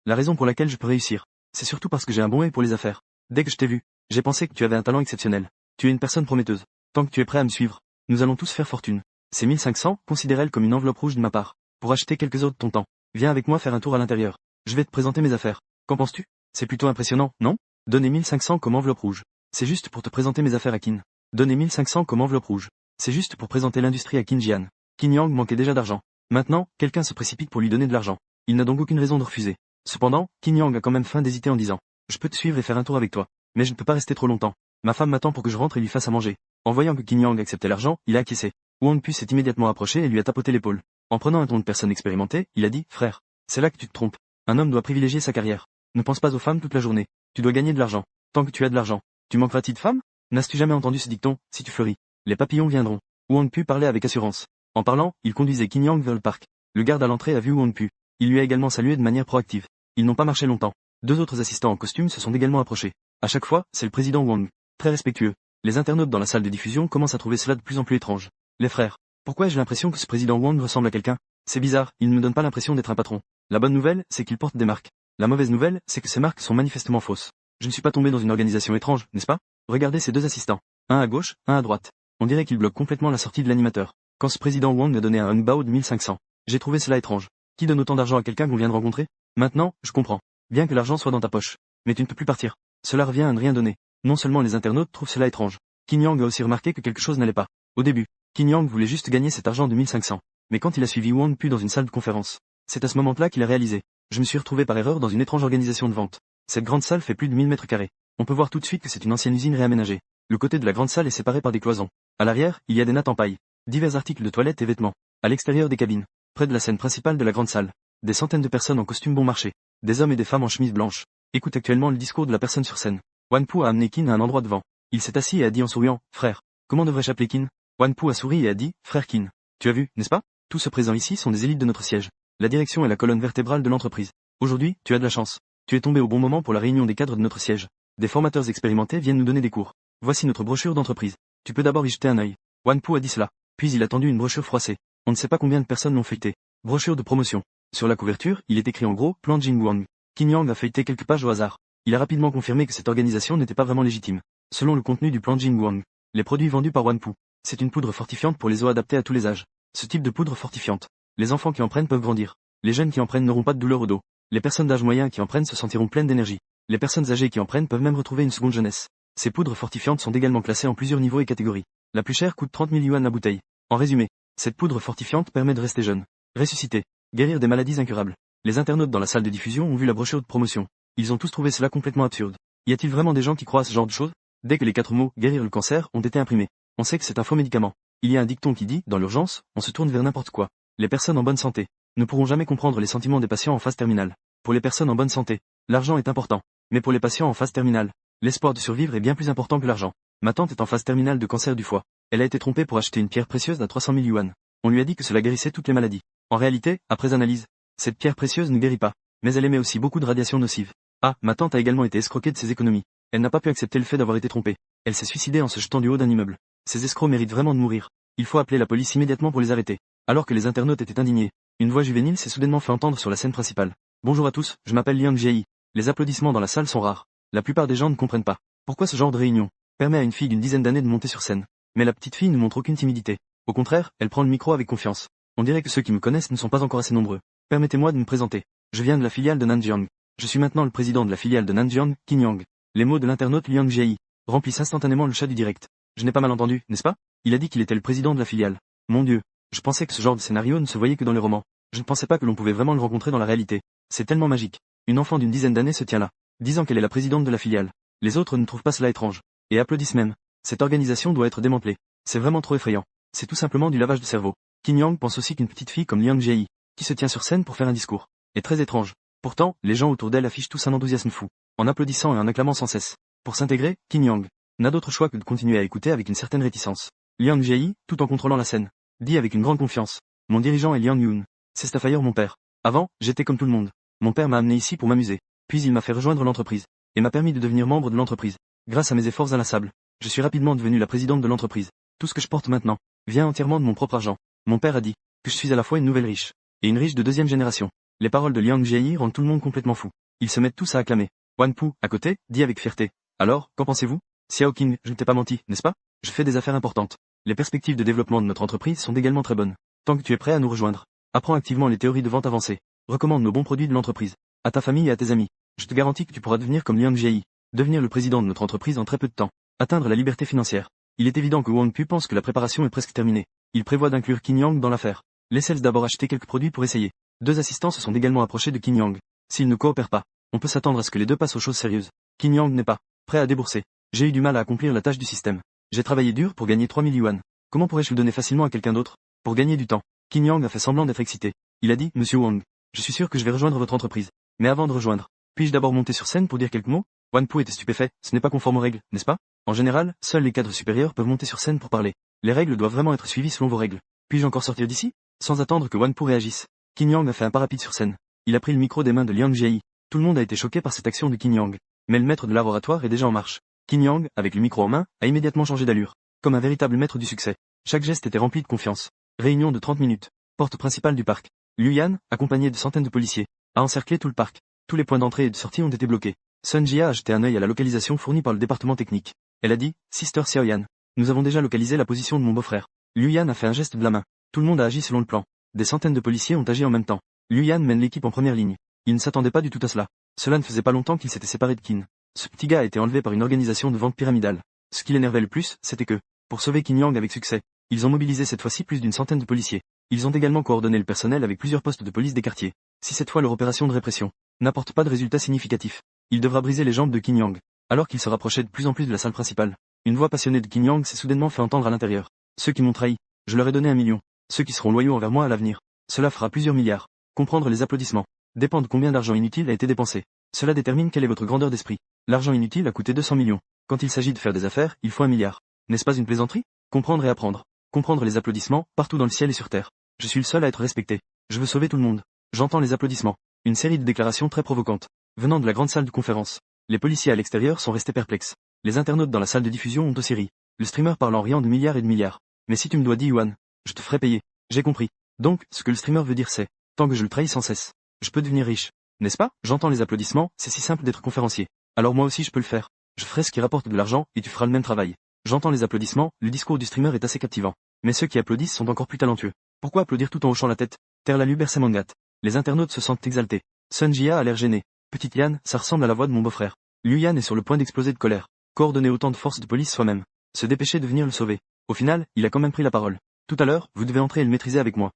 Speaker 1: La raison pour laquelle je peux réussir, c'est surtout parce que j'ai un bon œil pour les affaires. Dès que je t'ai vu, j'ai pensé que tu avais un talent exceptionnel. Tu es une personne prometteuse. Tant que tu es prêt à me suivre, nous allons tous faire fortune. Ces 1500, considère-les comme une enveloppe rouge de ma part. Pour acheter quelques heures de ton temps. Viens avec moi faire un tour à l'intérieur. Je vais te présenter mes affaires. Qu'en penses-tu? C'est plutôt impressionnant, non? Donner 1500 comme enveloppe rouge. C'est juste pour te présenter mes affaires à Qin. Donner 1500 comme enveloppe rouge. C'est juste pour présenter l'industrie à Qin Jian. Qin Yang manquait déjà d'argent. Maintenant, quelqu'un se précipite pour lui donner de l'argent. Il n'a donc aucune raison de refuser. Cependant, Qin Yang a quand même faim d'hésiter en disant. Je peux te suivre et faire un tour avec toi. Mais je ne peux pas rester trop longtemps. Ma femme m'attend pour que je rentre et lui fasse à manger. En voyant que Qin Yang acceptait l'argent, il a acquiescé. Wang Pu s'est immédiatement approché et lui a tapoté l'épaule. En prenant un ton de personne expérimentée, il a dit, frère, c'est là que tu te trompes. Un homme doit privilégier sa carrière. Ne pense pas aux femmes toute la journée. Tu dois gagner de l'argent. Tant que tu as de l'argent, tu manqueras-t-il de femmes? N'as-tu jamais entendu ce dicton, si tu fleuris, les papillons viendront? Wang Pu parlait avec assurance. En parlant, il conduisait Qin Yang vers le parc. Le garde à l'entrée a vu Wang Pu. Il lui a également salué de manière proactive. Ils n'ont pas marché longtemps. Deux autres assistants en costume se sont également approchés. À chaque fois, c'est le président Wang. Très respectueux. Les internautes dans la salle de diffusion commencent à trouver cela de plus en plus étrange. Les frères. Pourquoi ai-je l'impression que ce président Wang ressemble à quelqu'un? C'est bizarre, il ne me donne pas l'impression d'être un patron. La bonne nouvelle, c'est qu'il porte des marques. La mauvaise nouvelle, c'est que ces marques sont manifestement fausses. Je ne suis pas tombé dans une organisation étrange, n'est-ce pas? Regardez ces deux assistants. Un à gauche, un à droite. On dirait qu'ils bloquent complètement la sortie de l'animateur. Quand ce président Wang a donné un Bao de 1500, j'ai trouvé cela étrange. Qui donne autant d'argent à quelqu'un qu'on vient de rencontrer? Maintenant, je comprends. Bien que l'argent soit dans ta poche. Mais tu ne peux plus partir. Cela revient à ne rien donner. Non seulement les internautes trouvent cela étrange. Qin Yang a aussi remarqué que quelque chose n'allait pas. Au début, Qin Yang voulait juste gagner cet argent de 1500. Mais quand il a suivi Wang Pu dans une salle de conférence, c'est à ce moment-là qu'il a réalisé. Je me suis retrouvé par erreur dans une étrange organisation de vente. Cette grande salle fait plus de 1000 mètres carrés. On peut voir tout de suite que c'est une ancienne usine réaménagée. Le côté de la grande salle est séparé par des cloisons. À l'arrière, il y a des nattes en paille. Divers articles de toilette et vêtements. À l'extérieur des cabines. Près de la scène principale de la grande salle. Des centaines de personnes en costume bon marché. Des hommes et des femmes en chemise blanche. Écoute actuellement le discours de la personne sur scène. Wang Pu a amené Qin à un endroit devant. Il s'est assis et a dit en souriant, frère. Comment devrais-je appeler Qin? Wang Pu a souri et a dit, frère Qin. Tu as vu, n'est-ce pas? Tous ceux présents ici sont des élites de notre siège. La direction est la colonne vertébrale de l'entreprise. Aujourd'hui, tu as de la chance. Tu es tombé au bon moment pour la réunion des cadres de notre siège. Des formateurs expérimentés viennent nous donner des cours. Voici notre brochure d'entreprise. Tu peux d'abord y jeter un œil. Wang Pu a dit cela. Puis il a tendu une brochure froissée. On ne sait pas combien de personnes l'ont feuilletée. Brochure de promotion. Sur la couverture, il est écrit en gros, plan Jing Wang. Qin Yang a feuilleté quelques pages au hasard. Il a rapidement confirmé que cette organisation n'était pas vraiment légitime. Selon le contenu du plan Jing Wang, les produits vendus par Wang Pu, c'est une poudre fortifiante pour les os adaptée à tous les âges. Ce type de poudre fortifiante. Les enfants qui en prennent peuvent grandir. Les jeunes qui en prennent n'auront pas de douleur au dos. Les personnes d'âge moyen qui en prennent se sentiront pleines d'énergie. Les personnes âgées qui en prennent peuvent même retrouver une seconde jeunesse. Ces poudres fortifiantes sont également classées en plusieurs niveaux et catégories. La plus chère coûte 30 000 yuan la bouteille. En résumé, cette poudre fortifiante permet de rester jeune, ressusciter, guérir des maladies incurables. Les internautes dans la salle de diffusion ont vu la brochure de promotion. Ils ont tous trouvé cela complètement absurde. Y a-t-il vraiment des gens qui croient à ce genre de choses? Dès que les 4 mots « guérir le cancer » ont été imprimés, on sait que c'est un faux médicament. Il y a un dicton qui dit, dans l'urgence, on se tourne vers n'importe quoi. Les personnes en bonne santé ne pourront jamais comprendre les sentiments des patients en phase terminale. Pour les personnes en bonne santé, l'argent est important. Mais pour les patients en phase terminale, l'espoir de survivre est bien plus important que l'argent. Ma tante est en phase terminale de cancer du foie. Elle a été trompée pour acheter une pierre précieuse à 300 000 yuan. On lui a dit que cela guérissait toutes les maladies. En réalité, après analyse, cette pierre précieuse ne guérit pas. Mais elle émet aussi beaucoup de radiations nocives. Ah, ma tante a également été escroquée de ses économies. Elle n'a pas pu accepter le fait d'avoir été trompée. Elle s'est suicidée en se jetant du haut d'un immeuble. Ces escrocs méritent vraiment de mourir. Il faut appeler la police immédiatement pour les arrêter. Alors que les internautes étaient indignés, une voix juvénile s'est soudainement fait entendre sur la scène principale. Bonjour à tous, je m'appelle Liang Jie. Les applaudissements dans la salle sont rares. La plupart des gens ne comprennent pas. Pourquoi ce genre de réunion permet à une fille d'une dizaine d'années de monter sur scène. Mais la petite fille ne montre aucune timidité. Au contraire, elle prend le micro avec confiance. On dirait que ceux qui me connaissent ne sont pas encore assez nombreux. Permettez-moi de me présenter. Je viens de la filiale de Nanjiang. Je suis maintenant le président de la filiale de Nanjiang, Qin Yang. Les mots de l'internaute Liang Jiai remplissent instantanément le chat du direct. Je n'ai pas mal entendu, n'est-ce pas? Il a dit qu'il était le président de la filiale. Mon Dieu. Je pensais que ce genre de scénario ne se voyait que dans les romans. Je ne pensais pas que l'on pouvait vraiment le rencontrer dans la réalité. C'est tellement magique. Une enfant d'une dizaine d'années se tient là, disant qu'elle est la présidente de la filiale. Les autres ne trouvent pas cela étrange. Et applaudissent même. Cette organisation doit être démantelée. C'est vraiment trop effrayant. C'est tout simplement du lavage de cerveau. Qin Yang pense aussi qu'une petite fille comme Liang Jiai, qui se tient sur scène pour faire un discours, est très étrange. Pourtant, les gens autour d'elle affichent tous un enthousiasme fou, en applaudissant et en acclamant sans cesse. Pour s'intégrer, Qin Yang n'a d'autre choix que de continuer à écouter avec une certaine réticence. Liang Jiai, tout en contrôlant la scène, dit avec une grande confiance. Mon dirigeant est Liang Yun. C'est Staffire mon père. Avant, j'étais comme tout le monde. Mon père m'a amené ici pour m'amuser. Puis il m'a fait rejoindre l'entreprise. Et m'a permis de devenir membre de l'entreprise. Grâce à mes efforts inlassables, je suis rapidement devenue la présidente de l'entreprise. Tout ce que je porte maintenant vient entièrement de mon propre argent. Mon père a dit que je suis à la fois une nouvelle riche et une riche de deuxième génération. Les paroles de Liang Jiai rendent tout le monde complètement fou. Ils se mettent tous à acclamer. Wan Pu, à côté, dit avec fierté. Alors, qu'en pensez-vous? Xiao Qing, je ne t'ai pas menti, n'est-ce pas? Je fais des affaires importantes. Les perspectives de développement de notre entreprise sont également très bonnes. Tant que tu es prêt à nous rejoindre, apprends activement les théories de vente avancées. Recommande nos bons produits de l'entreprise à ta famille et à tes amis. Je te garantis que tu pourras devenir comme Liang Jiai, devenir le président de notre entreprise en très peu de temps, atteindre la liberté financière. Il est évident que Wang Pu pense que la préparation est presque terminée. Il prévoit d'inclure Qin Yang dans l'affaire. Laissez-le d'abord acheter quelques produits pour essayer. Deux assistants se sont également approchés de Qin Yang. S'ils ne coopèrent pas, on peut s'attendre à ce que les deux passent aux choses sérieuses. Qin Yang n'est pas prêt à débourser. J'ai eu du mal à accomplir la tâche du système. J'ai travaillé dur pour gagner 3000 yuan. Comment pourrais-je le donner facilement à quelqu'un d'autre? Pour gagner du temps. Qin Yang a fait semblant d'être excité. Il a dit, Monsieur Wang, je suis sûr que je vais rejoindre votre entreprise. Mais avant de rejoindre, puis-je d'abord monter sur scène pour dire quelques mots? Wan Pu était stupéfait, ce n'est pas conforme aux règles, n'est-ce pas? En général, seuls les cadres supérieurs peuvent monter sur scène pour parler. Les règles doivent vraiment être suivies selon vos règles. Puis-je encore sortir d'ici? Sans attendre que Wan Pu réagisse, Qin Yang a fait un pas rapide sur scène. Il a pris le micro des mains de Liang Jiai. Tout le monde a été choqué par cette action de Qin Yang. Mais le maître de l'art oratoire est déjà en marche. Qin Yang, avec le micro en main, a immédiatement changé d'allure. Comme un véritable maître du succès. Chaque geste était rempli de confiance. Réunion de 30 minutes. Porte principale du parc. Liu Yan, accompagné de centaines de policiers, a encerclé tout le parc. Tous les points d'entrée et de sortie ont été bloqués. Sun Jia a jeté un œil à la localisation fournie par le département technique. Elle a dit, Sister Xiaoyan, nous avons déjà localisé la position de mon beau-frère. Liu Yan a fait un geste de la main. Tout le monde a agi selon le plan. Des centaines de policiers ont agi en même temps. Liu Yan mène l'équipe en première ligne. Il ne s'attendait pas du tout à cela. Cela ne faisait pas longtemps qu'il s'était séparé de Qin. Ce petit gars a été enlevé par une organisation de vente pyramidale. Ce qui l'énervait le plus, c'était que, pour sauver Qin Yang avec succès, ils ont mobilisé cette fois-ci plus d'une centaine de policiers. Ils ont également coordonné le personnel avec plusieurs postes de police des quartiers. Si cette fois leur opération de répression n'apporte pas de résultats significatifs, il devra briser les jambes de Qin Yang. Alors qu'il se rapprochait de plus en plus de la salle principale, une voix passionnée de Qin Yang s'est soudainement fait entendre à l'intérieur. Ceux qui m'ont trahi, je leur ai donné 1 million. Ceux qui seront loyaux envers moi à l'avenir, cela fera plusieurs milliards. Comprendre les applaudissements dépend de combien d'argent inutile a été dépensé. Cela détermine quelle est votre grandeur d'esprit. L'argent inutile a coûté 200 millions. Quand il s'agit de faire des affaires, il faut 1 milliard. N'est-ce pas une plaisanterie? Comprendre et apprendre. Comprendre les applaudissements, partout dans le ciel et sur terre. Je suis le seul à être respecté. Je veux sauver tout le monde. J'entends les applaudissements. Une série de déclarations très provocantes, venant de la grande salle de conférence. Les policiers à l'extérieur sont restés perplexes. Les internautes dans la salle de diffusion ont aussi ri. Le streamer parle en riant de milliards et de milliards. Mais si tu me dois 10 yuan, je te ferai payer. J'ai compris. Donc, ce que le streamer veut dire c'est, tant que je le trahis sans cesse, je peux devenir riche. N'est-ce pas? J'entends les applaudissements, c'est si simple d'être conférencier. Alors moi aussi je peux le faire. Je ferai ce qui rapporte de l'argent, et tu feras le même travail. J'entends les applaudissements, le discours du streamer est assez captivant. Mais ceux qui applaudissent sont encore plus talentueux. Pourquoi applaudir tout en hochant la tête? Terlalu Bersemangat. Les internautes se sentent exaltés. Sun Jia a l'air gêné. Petite Yan, ça ressemble à la voix de mon beau-frère. Liu Yan est sur le point d'exploser de colère. Coordonner autant de forces de police soi-même. Se dépêcher de venir le sauver. Au final, il a quand même pris la parole. Tout à l'heure, vous devez entrer et le maîtriser avec moi.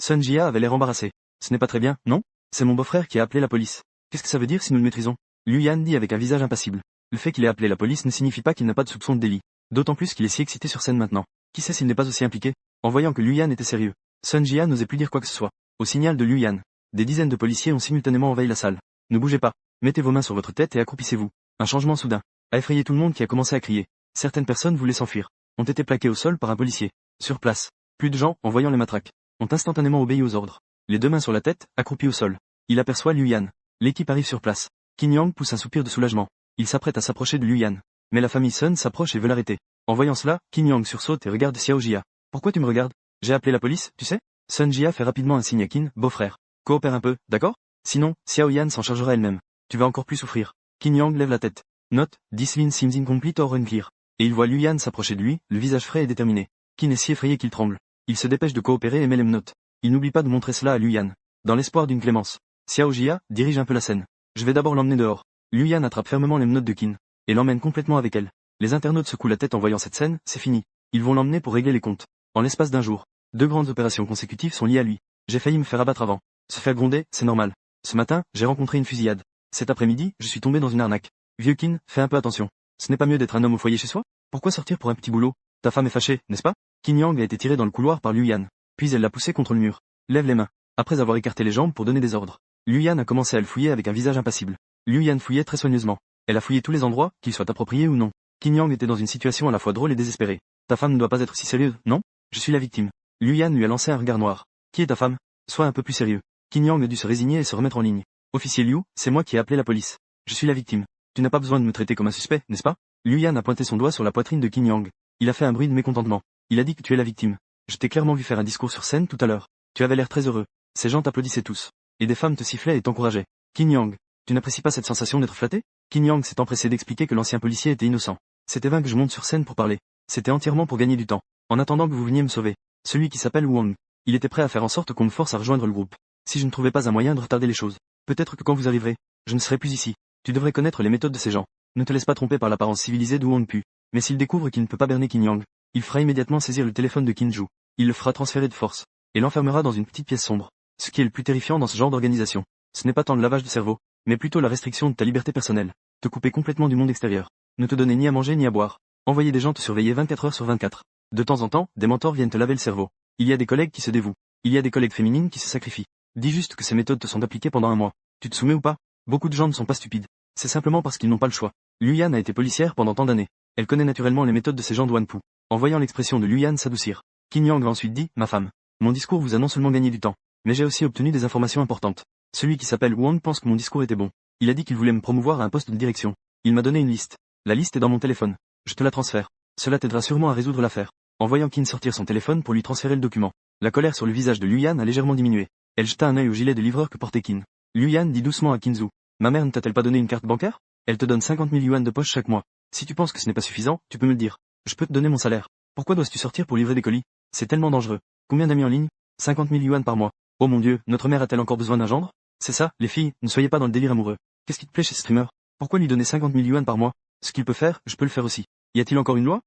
Speaker 1: Sun Jia avait l'air embarrassé. Ce n'est pas très bien, non? C'est mon beau-frère qui a appelé la police. Qu'est-ce que ça veut dire si nous le maîtrisons? Liu Yan dit avec un visage impassible. Le fait qu'il ait appelé la police ne signifie pas qu'il n'a pas de soupçon de délit. D'autant plus qu'il est si excité sur scène maintenant. Qui sait s'il n'est pas aussi impliqué? En voyant que Liu Yan était sérieux, Sun Jia n'osait plus dire quoi que ce soit. Au signal de Liu Yan, des dizaines de policiers ont simultanément envahi la salle. Ne bougez pas. Mettez vos mains sur votre tête et accroupissez-vous. Un changement soudain a effrayé tout le monde qui a commencé à crier. Certaines personnes voulaient s'enfuir. Ont été plaquées au sol par un policier. Sur place, plus de gens, en voyant les matraques, ont instantanément obéi aux ordres. Les deux mains sur la tête, accroupis au sol. Il aperçoit Liu Yan. L'équipe arrive sur place. Qin Yang pousse un soupir de soulagement. Il s'apprête à s'approcher de Liu Yan. Mais la famille Sun s'approche et veut l'arrêter. En voyant cela, Qin Yang sursaute et regarde Xiao Jia. Pourquoi tu me regardes? J'ai appelé la police, tu sais? Sun Jia fait rapidement un signe à Qin, beau-frère. Coopère un peu, d'accord? Sinon, Xiao Yan s'en chargera elle-même. Tu vas encore plus souffrir. Qin Yang lève la tête. Note, this line seems incomplete or unclear. Et il voit Liu Yan s'approcher de lui, le visage frais et déterminé. Qin est si effrayé qu'il tremble. Il se dépêche de coopérer et met les notes. Il n'oublie pas de montrer cela à Liu Yan. dans l'espoir d'une clémence. Xiao Jia dirige un peu la scène. Je vais d'abord l'emmener dehors. Liu Yan attrape fermement les menottes de Qin et l'emmène complètement avec elle. Les internautes secouent la tête en voyant cette scène, c'est fini. Ils vont l'emmener pour régler les comptes. En l'espace d'un jour, 2 grandes opérations consécutives sont liées à lui. J'ai failli me faire abattre avant. Se faire gronder, c'est normal. Ce matin, j'ai rencontré une fusillade. Cet après-midi, je suis tombé dans une arnaque. Vieux Qin, fais un peu attention. Ce n'est pas mieux d'être un homme au foyer chez soi? Pourquoi sortir pour un petit boulot? Ta femme est fâchée, n'est-ce pas? Qin Yang a été tiré dans le couloir par Liu Yan. Puis elle l'a poussé contre le mur. Lève les mains. Après avoir écarté les jambes pour donner des ordres, Liu Yan a commencé à le fouiller avec un visage impassible. Liu Yan fouillait très soigneusement. Elle a fouillé tous les endroits, qu'ils soient appropriés ou non. Qin Yang était dans une situation à la fois drôle et désespérée. Ta femme ne doit pas être si sérieuse, non? Je suis la victime. Liu Yan lui a lancé un regard noir. Qui est ta femme? Sois un peu plus sérieux. Qin Yang a dû se résigner et se remettre en ligne. Officier Liu, c'est moi qui ai appelé la police. Je suis la victime. Tu n'as pas besoin de me traiter comme un suspect, n'est-ce pas? Liu Yan a pointé son doigt sur la poitrine de Qin Yang. Il a fait un bruit de mécontentement. Il a dit que tu es la victime. Je t'ai clairement vu faire un discours sur scène tout à l'heure. Tu avais l'air très heureux. Ces gens t'applaudissaient tous. Et des femmes te sifflaient et t'encourageaient. Qin Yang, tu n'apprécies pas cette sensation d'être flatté? Qin Yang s'est empressé d'expliquer que l'ancien policier était innocent. C'était vain que je monte sur scène pour parler. C'était entièrement pour gagner du temps. En attendant que vous veniez me sauver. Celui qui s'appelle Wang. Il était prêt à faire en sorte qu'on me force à rejoindre le groupe. Si je ne trouvais pas un moyen de retarder les choses. Peut-être que quand vous arriverez, je ne serai plus ici. Tu devrais connaître les méthodes de ces gens. Ne te laisse pas tromper par l'apparence civilisée de Wang Pu. Mais s'il découvre qu'il ne peut pas berner Qin Yang, il fera immédiatement saisir le téléphone de Qin Zhu. Il le fera transférer de force. Et l'enfermera dans une petite pièce sombre. Ce qui est le plus terrifiant dans ce genre d'organisation. Ce n'est pas tant le lavage de cerveau, mais plutôt la restriction de ta liberté personnelle. Te couper complètement du monde extérieur. Ne te donner ni à manger ni à boire. Envoyer des gens te surveiller 24 heures sur 24. De temps en temps, des mentors viennent te laver le cerveau. Il y a des collègues qui se dévouent. Il y a des collègues féminines qui se sacrifient. Dis juste que ces méthodes te sont appliquées pendant un mois. Tu te soumets ou pas? Beaucoup de gens ne sont pas stupides. C'est simplement parce qu'ils n'ont pas le choix. Liu Yan a été policière pendant tant d'années. Elle connaît naturellement les méthodes de ces gens de Wanpu. En voyant l'expression de Liu Yan s'adoucir, Qin Yang a ensuite dit, ma femme. Mon discours vous a non seulement gagné du temps, mais j'ai aussi obtenu des informations importantes. Celui qui s'appelle Wang pense que mon discours était bon. Il a dit qu'il voulait me promouvoir à un poste de direction. Il m'a donné une liste. La liste est dans mon téléphone. Je te la transfère. Cela t'aidera sûrement à résoudre l'affaire. En voyant Qin sortir son téléphone pour lui transférer le document, la colère sur le visage de Liu Yan a légèrement diminué. Elle jeta un œil au gilet de livreur que portait Qin. Liu Yan dit doucement à Qin Zhu. Ma mère ne t'a-t-elle pas donné une carte bancaire? Elle te donne 50 000 yuan de poche chaque mois. Si tu penses que ce n'est pas suffisant, tu peux me le dire. Je peux te donner mon salaire. Pourquoi dois-tu sortir pour livrer des colis? C'est tellement dangereux. Combien d'amis en ligne? 50 000 yuan par mois. Oh mon Dieu, notre mère a-t-elle encore besoin d'un gendre? C'est ça, les filles, ne soyez pas dans le délire amoureux. Qu'est-ce qui te plaît chez ce streamer? Pourquoi lui donner 50 000 yuan par mois? Ce qu'il peut faire, je peux le faire aussi. Y a-t-il encore une loi?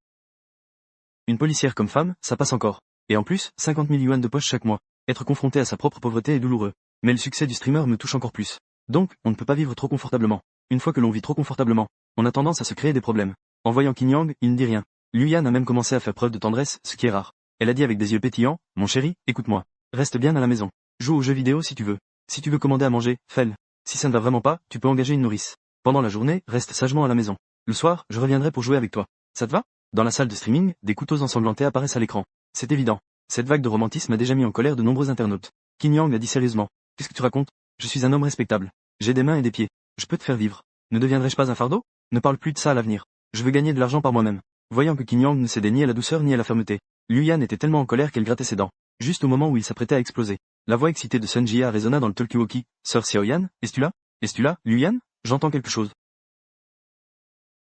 Speaker 1: Une policière comme femme, ça passe encore. Et en plus, 50 000 yuan de poche chaque mois. Être confronté à sa propre pauvreté est douloureux. Mais le succès du streamer me touche encore plus. Donc, on ne peut pas vivre trop confortablement. Une fois que l'on vit trop confortablement, on a tendance à se créer des problèmes. En voyant Qin Yang, il ne dit rien. Liu Yan a même commencé à faire preuve de tendresse, ce qui est rare. Elle a dit avec des yeux pétillants, mon chéri, écoute-moi. Reste bien à la maison. Joue aux jeux vidéo si tu veux. Si tu veux commander à manger, fais-le. Si ça ne va vraiment pas, tu peux engager une nourrice. Pendant la journée, reste sagement à la maison. Le soir, je reviendrai pour jouer avec toi. Ça te va? Dans la salle de streaming, des couteaux ensanglantés apparaissent à l'écran. C'est évident. Cette vague de romantisme a déjà mis en colère de nombreux internautes. Qin Yang a dit sérieusement. Qu'est-ce que tu racontes? Je suis un homme respectable. J'ai des mains et des pieds. Je peux te faire vivre. Ne deviendrai-je pas un fardeau? Ne parle plus de ça à l'avenir. Je veux gagner de l'argent par moi-même. Voyant que Qin Yang ne cédait ni à la douceur ni à la fermeté, Liu Yan était tellement en colère qu'elle grattait ses dents. Juste au moment où il s'apprêtait à exploser. La voix excitée de Sun Jia résonna dans le talkie-walkie. Sœur Xiaoyan, es-tu là? Es-tu là, Liu Yan? J'entends quelque chose.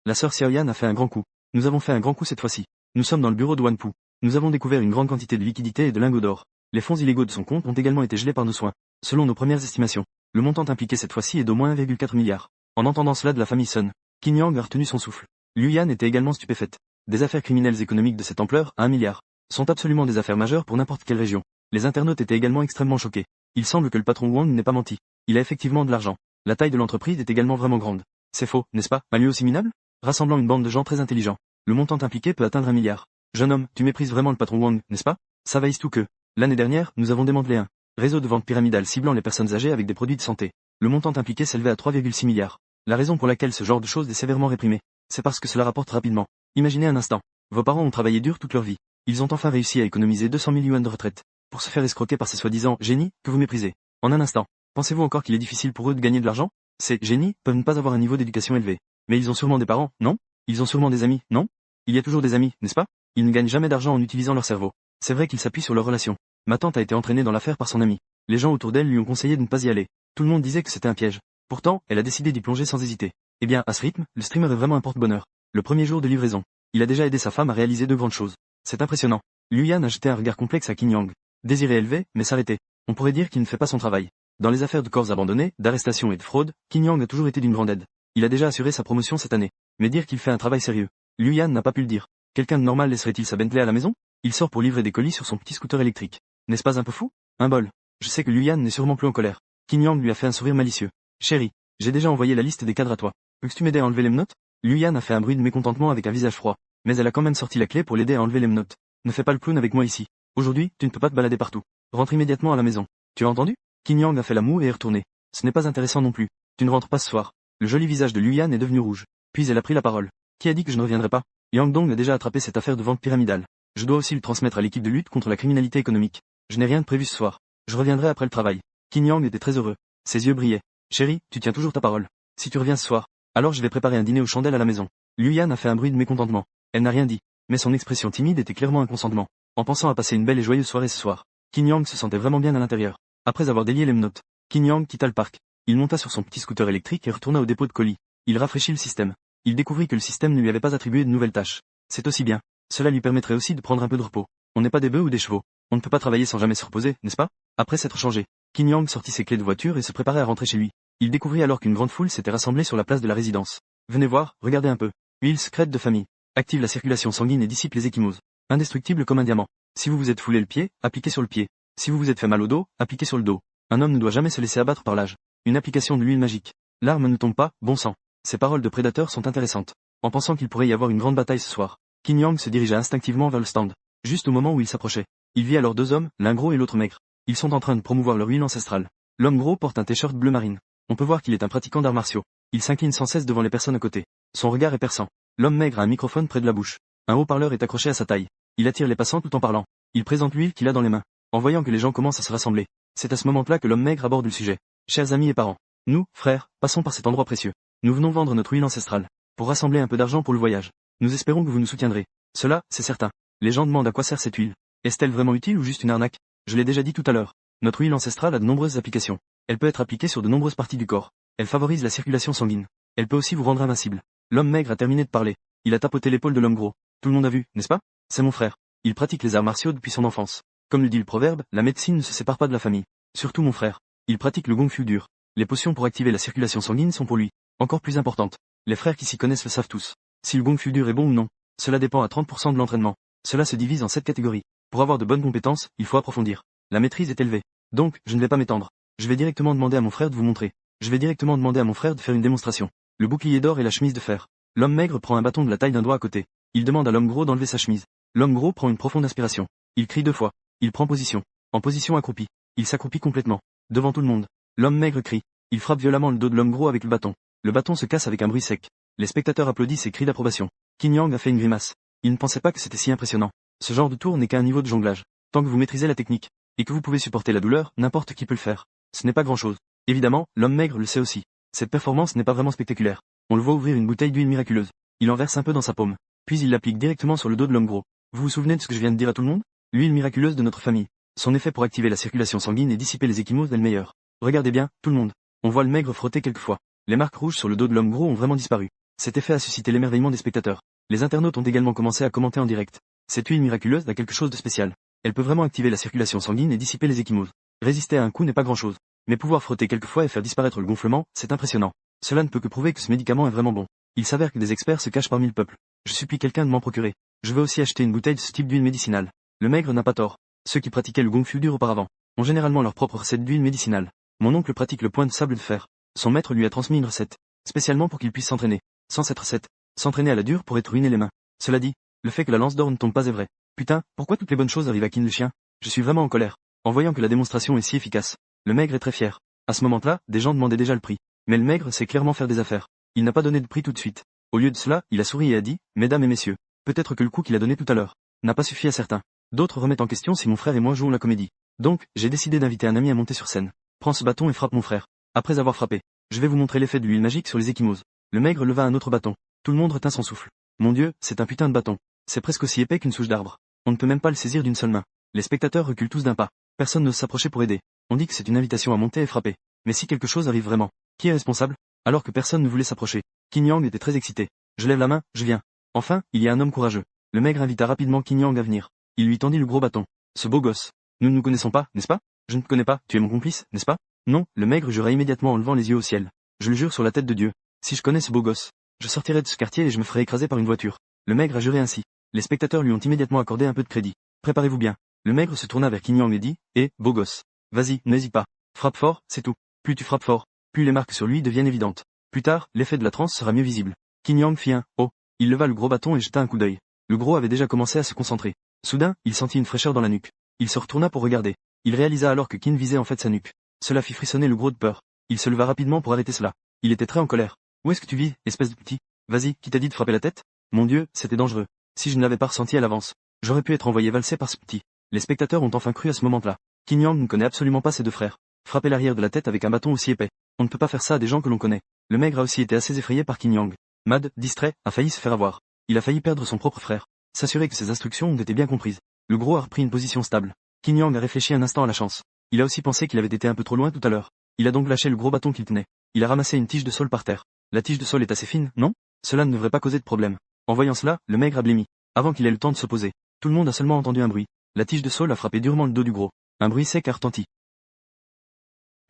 Speaker 1: La sœur Xiaoyan a fait un grand coup. Nous avons fait un grand coup cette fois-ci. Nous sommes dans le bureau de Wanpu. Nous avons découvert une grande quantité de liquidités et de lingots d'or. Les fonds illégaux de son compte ont également été gelés par nos soins. Selon nos premières estimations, le montant impliqué cette fois-ci est d'au moins 1,4 milliard. En entendant cela de la famille Sun, Qin Yang a retenu son souffle. Liu Yan était également stupéfaite. Des affaires criminelles économiques de cette ampleur, à 1 milliard, sont absolument des affaires majeures pour n'importe quelle région. Les internautes étaient également extrêmement choqués. Il semble que le patron Wang n'ait pas menti. Il a effectivement de l'argent. La taille de l'entreprise est également vraiment grande. C'est faux, n'est-ce pas, un lieu aussi minable? Rassemblant une bande de gens très intelligents. Le montant impliqué peut atteindre 1 milliard. Jeune homme, tu méprises vraiment le patron Wang, n'est-ce pas? Ça va tout que. L'année dernière, nous avons démantelé un réseau de vente pyramidale ciblant les personnes âgées avec des produits de santé. Le montant impliqué s'élevait à 3,6 milliards. La raison pour laquelle ce genre de choses est sévèrement réprimé, c'est parce que cela rapporte rapidement. Imaginez un instant. Vos parents ont travaillé dur toute leur vie. Ils ont enfin réussi à économiser 200 000 yuan de retraite. Pour se faire escroquer par ces soi-disant génies que vous méprisez. En un instant. Pensez-vous encore qu'il est difficile pour eux de gagner de l'argent? Ces génies peuvent ne pas avoir un niveau d'éducation élevé. Mais ils ont sûrement des parents, non? Ils ont sûrement des amis, non? Il y a toujours des amis, n'est-ce pas? Ils ne gagnent jamais d'argent en utilisant leur cerveau. C'est vrai qu'ils s'appuient sur leurs relations. Ma tante a été entraînée dans l'affaire par son ami. Les gens autour d'elle lui ont conseillé de ne pas y aller. Tout le monde disait que c'était un piège. Pourtant, elle a décidé d'y plonger sans hésiter. Eh bien, à ce rythme, le streamer est vraiment un porte-bonheur. Le premier jour de livraison, il a déjà aidé sa femme à réaliser de grandes choses. C'est impressionnant. Liu Yan a jeté un regard complexe à Qin Yang. Désiré élevé, mais s'arrêter. On pourrait dire qu'il ne fait pas son travail. Dans les affaires de corps abandonnés, d'arrestation et de fraude, Qin Yang a toujours été d'une grande aide. Il a déjà assuré sa promotion cette année. Mais dire qu'il fait un travail sérieux, Liu Yan n'a pas pu le dire. Quelqu'un de normal laisserait-il sa Bentley à la maison? Il sort pour livrer des colis sur son petit scooter électrique. N'est-ce pas un peu fou? Un bol. Je sais que Liu Yan n'est sûrement plus en colère. Qin Yang lui a fait un sourire malicieux. Chérie, j'ai déjà envoyé la liste des cadres à toi. Veux-tu tu m'aider à enlever les menottes? Liu Yan a fait un bruit de mécontentement avec un visage froid. Mais elle a quand même sorti la clé pour l'aider à enlever les menottes. Ne fais pas le clown avec moi ici. Aujourd'hui, tu ne peux pas te balader partout. Rentre immédiatement à la maison. Tu as entendu? Qin Yang a fait la moue et est retourné. Ce n'est pas intéressant non plus. Tu ne rentres pas ce soir. Le joli visage de Liu Yan est devenu rouge. Puis elle a pris la parole. Qui a dit que je ne reviendrai pas? Yang Dong a déjà attrapé cette affaire de vente pyramidale. Je dois aussi le transmettre à l'équipe de lutte contre la criminalité économique. Je n'ai rien de prévu ce soir. Je reviendrai après le travail. Qin Yang était très heureux. Ses yeux brillaient. Chérie, tu tiens toujours ta parole. Si tu reviens ce soir, alors je vais préparer un dîner aux chandelles à la maison. Liu Yan a fait un bruit de mécontentement. Elle n'a rien dit. Mais son expression timide était clairement un consentement. En pensant à passer une belle et joyeuse soirée ce soir, Qin Yang se sentait vraiment bien à l'intérieur. Après avoir délié les menottes, Qin Yang quitta le parc. Il monta sur son petit scooter électrique et retourna au dépôt de colis. Il rafraîchit le système. Il découvrit que le système ne lui avait pas attribué de nouvelles tâches. C'est aussi bien. Cela lui permettrait aussi de prendre un peu de repos. On n'est pas des bœufs ou des chevaux. On ne peut pas travailler sans jamais se reposer, n'est-ce pas? Après s'être changé, Qin Yang sortit ses clés de voiture et se préparait à rentrer chez lui. Il découvrit alors qu'une grande foule s'était rassemblée sur la place de la résidence. Venez voir, regardez un peu. Huile secrète de famille. Active la circulation sanguine et dissipe les ecchymoses. Indestructible comme un diamant. Si vous vous êtes foulé le pied, appliquez sur le pied. Si vous vous êtes fait mal au dos, appliquez sur le dos. Un homme ne doit jamais se laisser abattre par l'âge. Une application de l'huile magique. L'arme ne tombe pas, bon sang. Ces paroles de prédateur sont intéressantes. En pensant qu'il pourrait y avoir une grande bataille ce soir, Qin Yang se dirigea instinctivement vers le stand. Juste au moment où il s'approchait, il vit alors deux hommes, l'un gros et l'autre maigre. Ils sont en train de promouvoir leur huile ancestrale. L'homme gros porte un t-shirt bleu marine. On peut voir qu'il est un pratiquant d'arts martiaux. Il s'incline sans cesse devant les personnes à côté. Son regard est perçant. L'homme maigre a un microphone près de la bouche. Un haut-parleur est accroché à sa taille. Il attire les passants tout en parlant. Il présente l'huile qu'il a dans les mains. En voyant que les gens commencent à se rassembler, c'est à ce moment-là que l'homme maigre aborde le sujet. Chers amis et parents, nous, frères, passons par cet endroit précieux. Nous venons vendre notre huile ancestrale. Pour rassembler un peu d'argent pour le voyage. Nous espérons que vous nous soutiendrez. Cela, c'est certain. Les gens demandent à quoi sert cette huile. Est-elle vraiment utile ou juste une arnaque? Je l'ai déjà dit tout à l'heure. Notre huile ancestrale a de nombreuses applications. Elle peut être appliquée sur de nombreuses parties du corps. Elle favorise la circulation sanguine. Elle peut aussi vous rendre invincible. L'homme maigre a terminé de parler. Il a tapoté l'épaule de l'homme gros. Tout le monde a vu, n'est-ce pas? C'est mon frère. Il pratique les arts martiaux depuis son enfance. Comme le dit le proverbe, la médecine ne se sépare pas de la famille. Surtout mon frère. Il pratique le Kung Fu dur. Les potions pour activer la circulation sanguine sont pour lui. Encore plus importantes. Les frères qui s'y connaissent le savent tous. Si le Kung Fu dur est bon ou non, cela dépend à 30% de l'entraînement. Cela se divise en 7 catégories. Pour avoir de bonnes compétences, il faut approfondir. La maîtrise est élevée. Donc, je ne vais pas m'étendre. Je vais directement demander à mon frère de vous montrer. Je vais directement demander à mon frère de faire une démonstration. Le bouclier d'or et la chemise de fer. L'homme maigre prend un bâton de la taille d'un doigt à côté. Il demande à l'homme gros d'enlever sa chemise. L'homme gros prend une profonde inspiration. Il crie 2 fois. Il prend position. En position accroupie. Il s'accroupit complètement. Devant tout le monde. L'homme maigre crie. Il frappe violemment le dos de l'homme gros avec le bâton. Le bâton se casse avec un bruit sec. Les spectateurs applaudissent et crient d'approbation. Qin Yang a fait une grimace. Il ne pensait pas que c'était si impressionnant. Ce genre de tour n'est qu'à un niveau de jonglage. Tant que vous maîtrisez la technique, et que vous pouvez supporter la douleur, n'importe qui peut le faire. Ce n'est pas grand-chose. Évidemment, l'homme maigre le sait aussi. Cette performance n'est pas vraiment spectaculaire. On le voit ouvrir une bouteille d'huile miraculeuse. Il en verse un peu dans sa paume. Puis il l'applique directement sur le dos de l'homme gros. Vous vous souvenez de ce que je viens de dire à tout le monde? L'huile miraculeuse de notre famille. Son effet pour activer la circulation sanguine et dissiper les ecchymoses est le meilleur. Regardez bien, tout le monde. On voit le maigre frotter quelquefois. Les marques rouges sur le dos de l'homme gros ont vraiment disparu. Cet effet a suscité l'émerveillement des spectateurs. Les internautes ont également commencé à commenter en direct. Cette huile miraculeuse a quelque chose de spécial. Elle peut vraiment activer la circulation sanguine et dissiper les ecchymoses. Résister à un coup n'est pas grand-chose. Mais pouvoir frotter quelquefois et faire disparaître le gonflement, c'est impressionnant. Cela ne peut que prouver que ce médicament est vraiment bon. Il s'avère que des experts se cachent parmi le peuple. Je supplie quelqu'un de m'en procurer. Je veux aussi acheter une bouteille de ce type d'huile médicinale. Le maigre n'a pas tort. Ceux qui pratiquaient le Kung Fu dur auparavant ont généralement leur propre recette d'huile médicinale. Mon oncle pratique le point de sable de fer. Son maître lui a transmis une recette, spécialement pour qu'il puisse s'entraîner. Sans cette recette, s'entraîner à la dure pourrait te ruiner les mains. Cela dit, le fait que la lance d'or ne tombe pas est vrai. Putain, pourquoi toutes les bonnes choses arrivent à Qin le chien? Je suis vraiment en colère. En voyant que la démonstration est si efficace, le maigre est très fier. À ce moment-là, des gens demandaient déjà le prix. Mais le maigre sait clairement faire des affaires. Il n'a pas donné de prix tout de suite. Au lieu de cela, il a souri et a dit, mesdames et messieurs, peut-être que le coup qu'il a donné tout à l'heure n'a pas suffi à certains. D'autres remettent en question si mon frère et moi jouons la comédie. Donc, j'ai décidé d'inviter un ami à monter sur scène. Prends ce bâton et frappe mon frère. Après avoir frappé, je vais vous montrer l'effet de l'huile magique sur les ecchymoses. Le maigre leva un autre bâton. Tout le monde retint son souffle. Mon Dieu, c'est un putain de bâton. C'est presque aussi épais qu'une souche d'arbre. On ne peut même pas le saisir d'une seule main. Les spectateurs reculent tous d'un pas. Personne n'ose s'approcher pour aider. On dit que c'est une invitation à monter et frapper. Mais si quelque chose arrive vraiment, qui est responsable? Alors que personne ne voulait s'approcher. Qin Yang était très excité. Je lève la main, je viens. Enfin, il y a un homme courageux. Le maigre invita rapidement Qin Yang à venir. Il lui tendit le gros bâton. Ce beau gosse. Nous ne nous connaissons pas, n'est-ce pas? Je ne te connais pas, tu es mon complice, n'est-ce pas? Non, le maigre jura immédiatement en levant les yeux au ciel. Je le jure sur la tête de Dieu. Si je connais ce beau gosse, je sortirai de ce quartier et je me ferai écraser par une voiture. Le maigre a juré ainsi. Les spectateurs lui ont immédiatement accordé un peu de crédit. Préparez-vous bien. Le maigre se tourna vers Qin Yang et dit, beau gosse. Vas-y, n'hésite pas. Frappe fort, c'est tout. Plus tu frappes fort, plus les marques sur lui deviennent évidentes. Plus tard, l'effet de la transe sera mieux visible. Qin Yang fit un « oh ». Il leva le gros bâton et jeta un coup d'œil. Le gros avait déjà commencé à se concentrer. Soudain, il sentit une fraîcheur dans la nuque. Il se retourna pour regarder. Il réalisa alors que Qin visait en fait sa nuque. Cela fit frissonner le gros de peur. Il se leva rapidement pour arrêter cela. Il était très en colère. Où est-ce que tu vis, espèce de petit? Vas-y, qui t'a dit de frapper la tête? Mon Dieu, c'était dangereux. Si je ne l'avais pas ressenti à l'avance, j'aurais pu être envoyé valser par ce petit. Les spectateurs ont enfin cru à ce moment-là. Qin Yang ne connaît absolument pas ses deux frères. Frapper l'arrière de la tête avec un bâton aussi épais. On ne peut pas faire ça à des gens que l'on connaît. Le maigre a aussi été assez effrayé par Qin Yang. Mad, distrait, a failli se faire avoir. Il a failli perdre son propre frère. S'assurer que ses instructions ont été bien comprises. Le gros a repris une position stable. Qin Yang a réfléchi un instant à la chance. Il a aussi pensé qu'il avait été un peu trop loin tout à l'heure. Il a donc lâché le gros bâton qu'il tenait. Il a ramassé une tige de saule par terre. La tige de saule est assez fine, non? Cela ne devrait pas causer de problème. En voyant cela, le maigre a blêmi. Avant qu'il ait le temps de se poser. Tout le monde a seulement entendu un bruit. La tige de saule a frappé durement le dos du gros. Un bruit sec a retenti.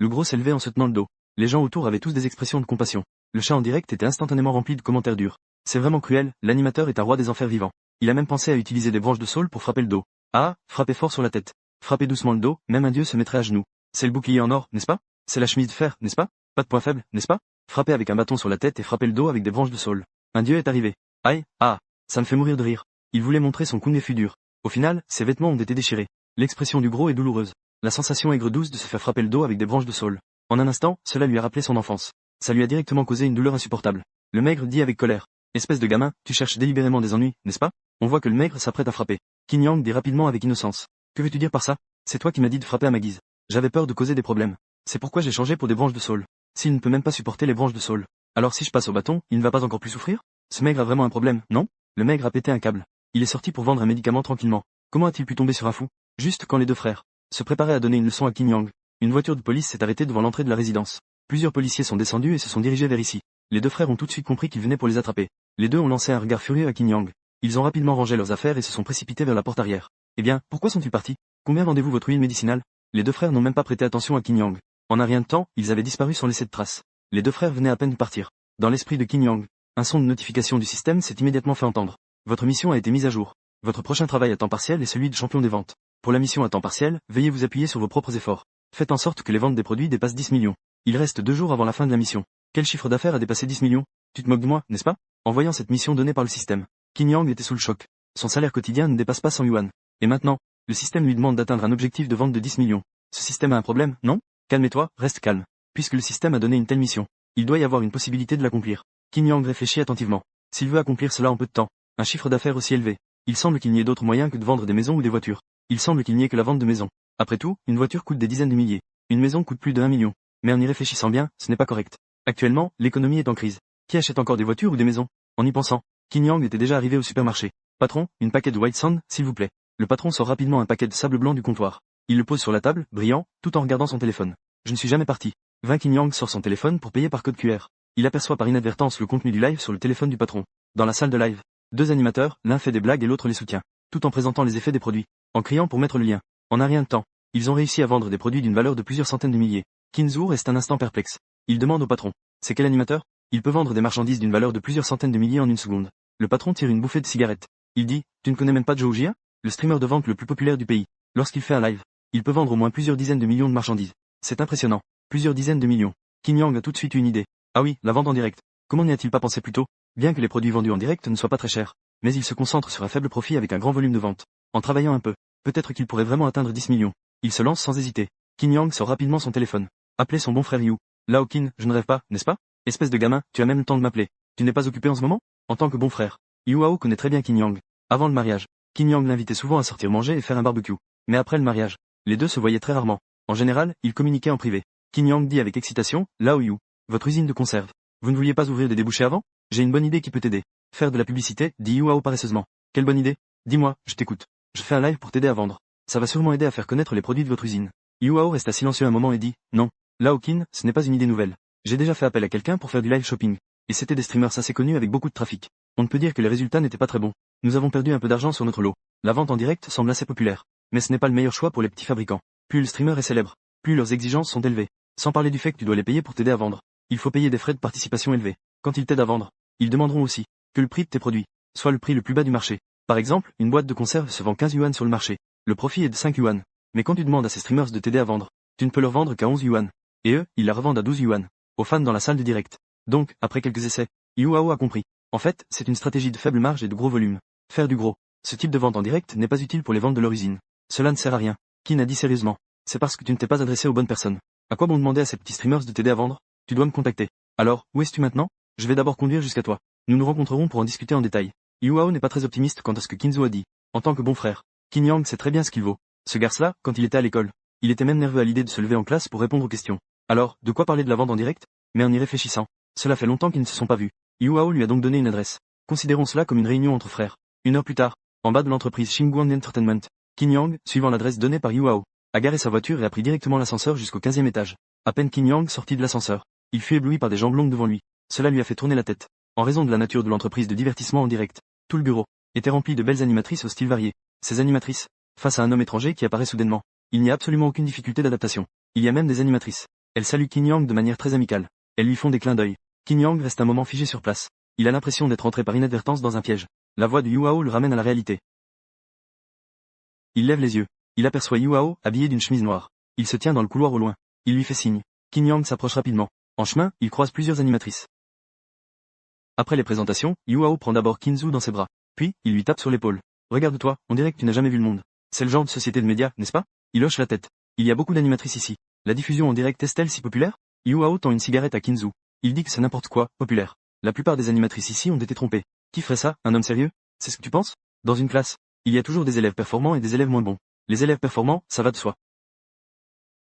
Speaker 1: Le gros s'est levé en se tenant le dos. Les gens autour avaient tous des expressions de compassion. Le chat en direct était instantanément rempli de commentaires durs. C'est vraiment cruel, l'animateur est un roi des enfers vivants. Il a même pensé à utiliser des branches de saule pour frapper le dos. Ah, frappez fort sur la tête. Frappez doucement le dos, même un dieu se mettrait à genoux. C'est le bouclier en or, n'est-ce pas? C'est la chemise de fer, n'est-ce pas? Pas de point faible, n'est-ce pas? Frappez avec un bâton sur la tête et frappez le dos avec des branches de saule. Un dieu est arrivé. Aïe, ah, ça me fait mourir de rire. Il voulait montrer son kung fu dur. Au final, ses vêtements ont été déchirés. L'expression du gros est douloureuse. La sensation aigre-douce de se faire frapper le dos avec des branches de saule. En un instant, cela lui a rappelé son enfance. Ça lui a directement causé une douleur insupportable. Le maigre dit avec colère. Espèce de gamin, tu cherches délibérément des ennuis, n'est-ce pas? On voit que le maigre s'apprête à frapper. Qin Yang dit rapidement avec innocence. Que veux-tu dire par ça? C'est toi qui m'as dit de frapper à ma guise. J'avais peur de causer des problèmes. C'est pourquoi j'ai changé pour des branches de saule. S'il ne peut même pas supporter les branches de saule, alors si je passe au bâton, il ne va pas encore plus souffrir? Ce maigre a vraiment un problème, non? Le maigre a pété un câble. Il est sorti pour vendre un médicament tranquillement. Comment a-t-il pu tomber sur un fou? Juste quand les deux frères se préparaient à donner une leçon à Qin Yang. Une voiture de police s'est arrêtée devant l'entrée de la résidence. Plusieurs policiers sont descendus et se sont dirigés vers ici. Les deux frères ont tout de suite compris qu'ils venaient pour les attraper. Les deux ont lancé un regard furieux à Qin Yang. Ils ont rapidement rangé leurs affaires et se sont précipités vers la porte arrière. Eh bien, pourquoi sont-ils partis? Combien vendez-vous votre huile médicinale? Les deux frères n'ont même pas prêté attention à Qin Yang. En un rien de temps, ils avaient disparu sans laisser de traces. Les deux frères venaient à peine de partir. Dans l'esprit de Qin Yang, un son de notification du système s'est immédiatement fait entendre. Votre mission a été mise à jour. Votre prochain travail à temps partiel est celui de champion des ventes. Pour la mission à temps partiel, veuillez vous appuyer sur vos propres efforts. Faites en sorte que les ventes des produits dépassent 10 millions. Il reste 2 jours avant la fin de la mission. Quel chiffre d'affaires a dépassé 10 millions? Tu te moques de moi, n'est-ce pas? En voyant cette mission donnée par le système, Qin Yang était sous le choc. Son salaire quotidien ne dépasse pas 100 yuan. Et maintenant, le système lui demande d'atteindre un objectif de vente de 10 millions. Ce système a un problème, non? Calme-toi, reste calme. Puisque le système a donné une telle mission, il doit y avoir une possibilité de l'accomplir. Qin Yang réfléchit attentivement. S'il veut accomplir cela en peu de temps, un chiffre d'affaires aussi élevé, il semble qu'il n'y ait d'autre moyen que de vendre des maisons ou des voitures. Il semble qu'il n'y ait que la vente de maisons. Après tout, une voiture coûte des dizaines de milliers. Une maison coûte plus de 1 million. Mais en y réfléchissant bien, ce n'est pas correct. Actuellement, l'économie est en crise. Qui achète encore des voitures ou des maisons? En y pensant, Qin Yang était déjà arrivé au supermarché. Patron, une paquet de White Sand, s'il vous plaît. Le patron sort rapidement un paquet de sable blanc du comptoir. Il le pose sur la table, brillant, tout en regardant son téléphone. Je ne suis jamais parti. Qin Yang sort son téléphone pour payer par code QR. Il aperçoit par inadvertance le contenu du live sur le téléphone du patron. Dans la salle de live, 2 animateurs, l'un fait des blagues et l'autre les soutient, tout en présentant les effets des produits, en criant pour mettre le lien. En un rien de temps, ils ont réussi à vendre des produits d'une valeur de plusieurs centaines de milliers. Qin Zhu reste un instant perplexe. Il demande au patron. C'est quel animateur? Il peut vendre des marchandises d'une valeur de plusieurs centaines de milliers en une seconde. Le patron tire une bouffée de cigarette. Il dit, tu ne connais même pas Zhou Jia? Le streamer de vente le plus populaire du pays. Lorsqu'il fait un live, il peut vendre au moins plusieurs dizaines de millions de marchandises. C'est impressionnant. Plusieurs dizaines de millions. Qin Yang a tout de suite eu une idée. Ah oui, la vente en direct. Comment n'y a-t-il pas pensé plus tôt? Bien que les produits vendus en direct ne soient pas très chers. Mais il se concentre sur un faible profit avec un grand volume de vente. En travaillant un peu, peut-être qu'il pourrait vraiment atteindre 10 millions. Il se lance sans hésiter. Qin Yang sort rapidement son téléphone. Appelez son bon frère Yu. Lao Qin, je ne rêve pas, n'est-ce pas? Espèce de gamin, tu as même le temps de m'appeler. Tu n'es pas occupé en ce moment? En tant que bon frère, Yu Hao connaît très bien Qin Yang. Avant le mariage, Qin Yang l'invitait souvent à sortir manger et faire un barbecue. Mais après le mariage, les deux se voyaient très rarement. En général, ils communiquaient en privé. Qin Yang dit avec excitation, Lao Yu, votre usine de conserve. Vous ne vouliez pas ouvrir des débouchés avant? J'ai une bonne idée qui peut t'aider. Faire de la publicité, dit Yu Hao paresseusement. Quelle bonne idée? Dis-moi, je t'écoute. Je fais un live pour t'aider à vendre. Ça va sûrement aider à faire connaître les produits de votre usine. Yu Hao resta silencieux un moment et dit, non. Lao Qin, ce n'est pas une idée nouvelle. J'ai déjà fait appel à quelqu'un pour faire du live shopping. Et c'était des streamers assez connus avec beaucoup de trafic. On ne peut dire que les résultats n'étaient pas très bons. Nous avons perdu un peu d'argent sur notre lot. La vente en direct semble assez populaire. Mais ce n'est pas le meilleur choix pour les petits fabricants. Plus le streamer est célèbre, plus leurs exigences sont élevées. Sans parler du fait que tu dois les payer pour t'aider à vendre. Il faut payer des frais de participation élevés. Quand ils t'aident à vendre, ils demanderont aussi que le prix de tes produits soit le prix le plus bas du marché. Par exemple, une boîte de conserve se vend 15 yuan sur le marché. Le profit est de 5 yuan. Mais quand tu demandes à ces streamers de t'aider à vendre, tu ne peux leur vendre qu'à 11 yuan. Et eux, ils la revendent à 12 yuan. Aux fans dans la salle de direct. Donc, après quelques essais, Yuhao a compris. En fait, c'est une stratégie de faible marge et de gros volume. Faire du gros. Ce type de vente en direct n'est pas utile pour les ventes de leur usine. Cela ne sert à rien. Qin a dit sérieusement. C'est parce que tu ne t'es pas adressé aux bonnes personnes. À quoi bon demander à ces petits streamers de t'aider à vendre? Tu dois me contacter. Alors, où es-tu maintenant? Je vais d'abord conduire jusqu'à toi. Nous nous rencontrerons pour en discuter en détail. Yuhao n'est pas très optimiste quant à ce que Kinzo a dit. En tant que bon frère, Qin Yang sait très bien ce qu'il vaut. Ce garce-là, quand il était à l'école, il était même nerveux à l'idée de se lever en classe pour répondre aux questions. Alors, de quoi parler de la vente en direct? Mais en y réfléchissant, cela fait longtemps qu'ils ne se sont pas vus. Yuhao lui a donc donné une adresse. Considérons cela comme une réunion entre frères. Une heure plus tard, en bas de l'entreprise Xinguang Entertainment, Qin Yang, suivant l'adresse donnée par Yuhao, a garé sa voiture et a pris directement l'ascenseur jusqu'au 15e étage. À peine Qin Yang sorti de l'ascenseur, il fut ébloui par des jambes longues devant lui. Cela lui a fait tourner la tête. En raison de la nature de l'entreprise de divertissement en direct, tout le bureau était rempli de belles animatrices au style varié. Ces animatrices, face à un homme étranger qui apparaît soudainement, il n'y a absolument aucune difficulté d'adaptation. Il y a même des animatrices. Elles saluent Qin Yang de manière très amicale. Elles lui font des clins d'œil. Qin Yang reste un moment figé sur place. Il a l'impression d'être entré par inadvertance dans un piège. La voix de Yuhao le ramène à la réalité. Il lève les yeux. Il aperçoit Yuhao, habillé d'une chemise noire. Il se tient dans le couloir au loin. Il lui fait signe. Qin Yang s'approche rapidement. En chemin, il croise plusieurs animatrices. Après les présentations, Yuhao prend d'abord Kinzu dans ses bras. Puis, il lui tape sur l'épaule. Regarde-toi, on dirait que tu n'as jamais vu le monde. C'est le genre de société de médias, n'est-ce pas? Il hoche la tête. Il y a beaucoup d'animatrices ici. La diffusion en direct est-elle si populaire? Yuhao tend une cigarette à Kinzu. Il dit que c'est n'importe quoi, populaire. La plupart des animatrices ici ont été trompées. Qui ferait ça, un homme sérieux? C'est ce que tu penses? Dans une classe, il y a toujours des élèves performants et des élèves moins bons. Les élèves performants, ça va de soi.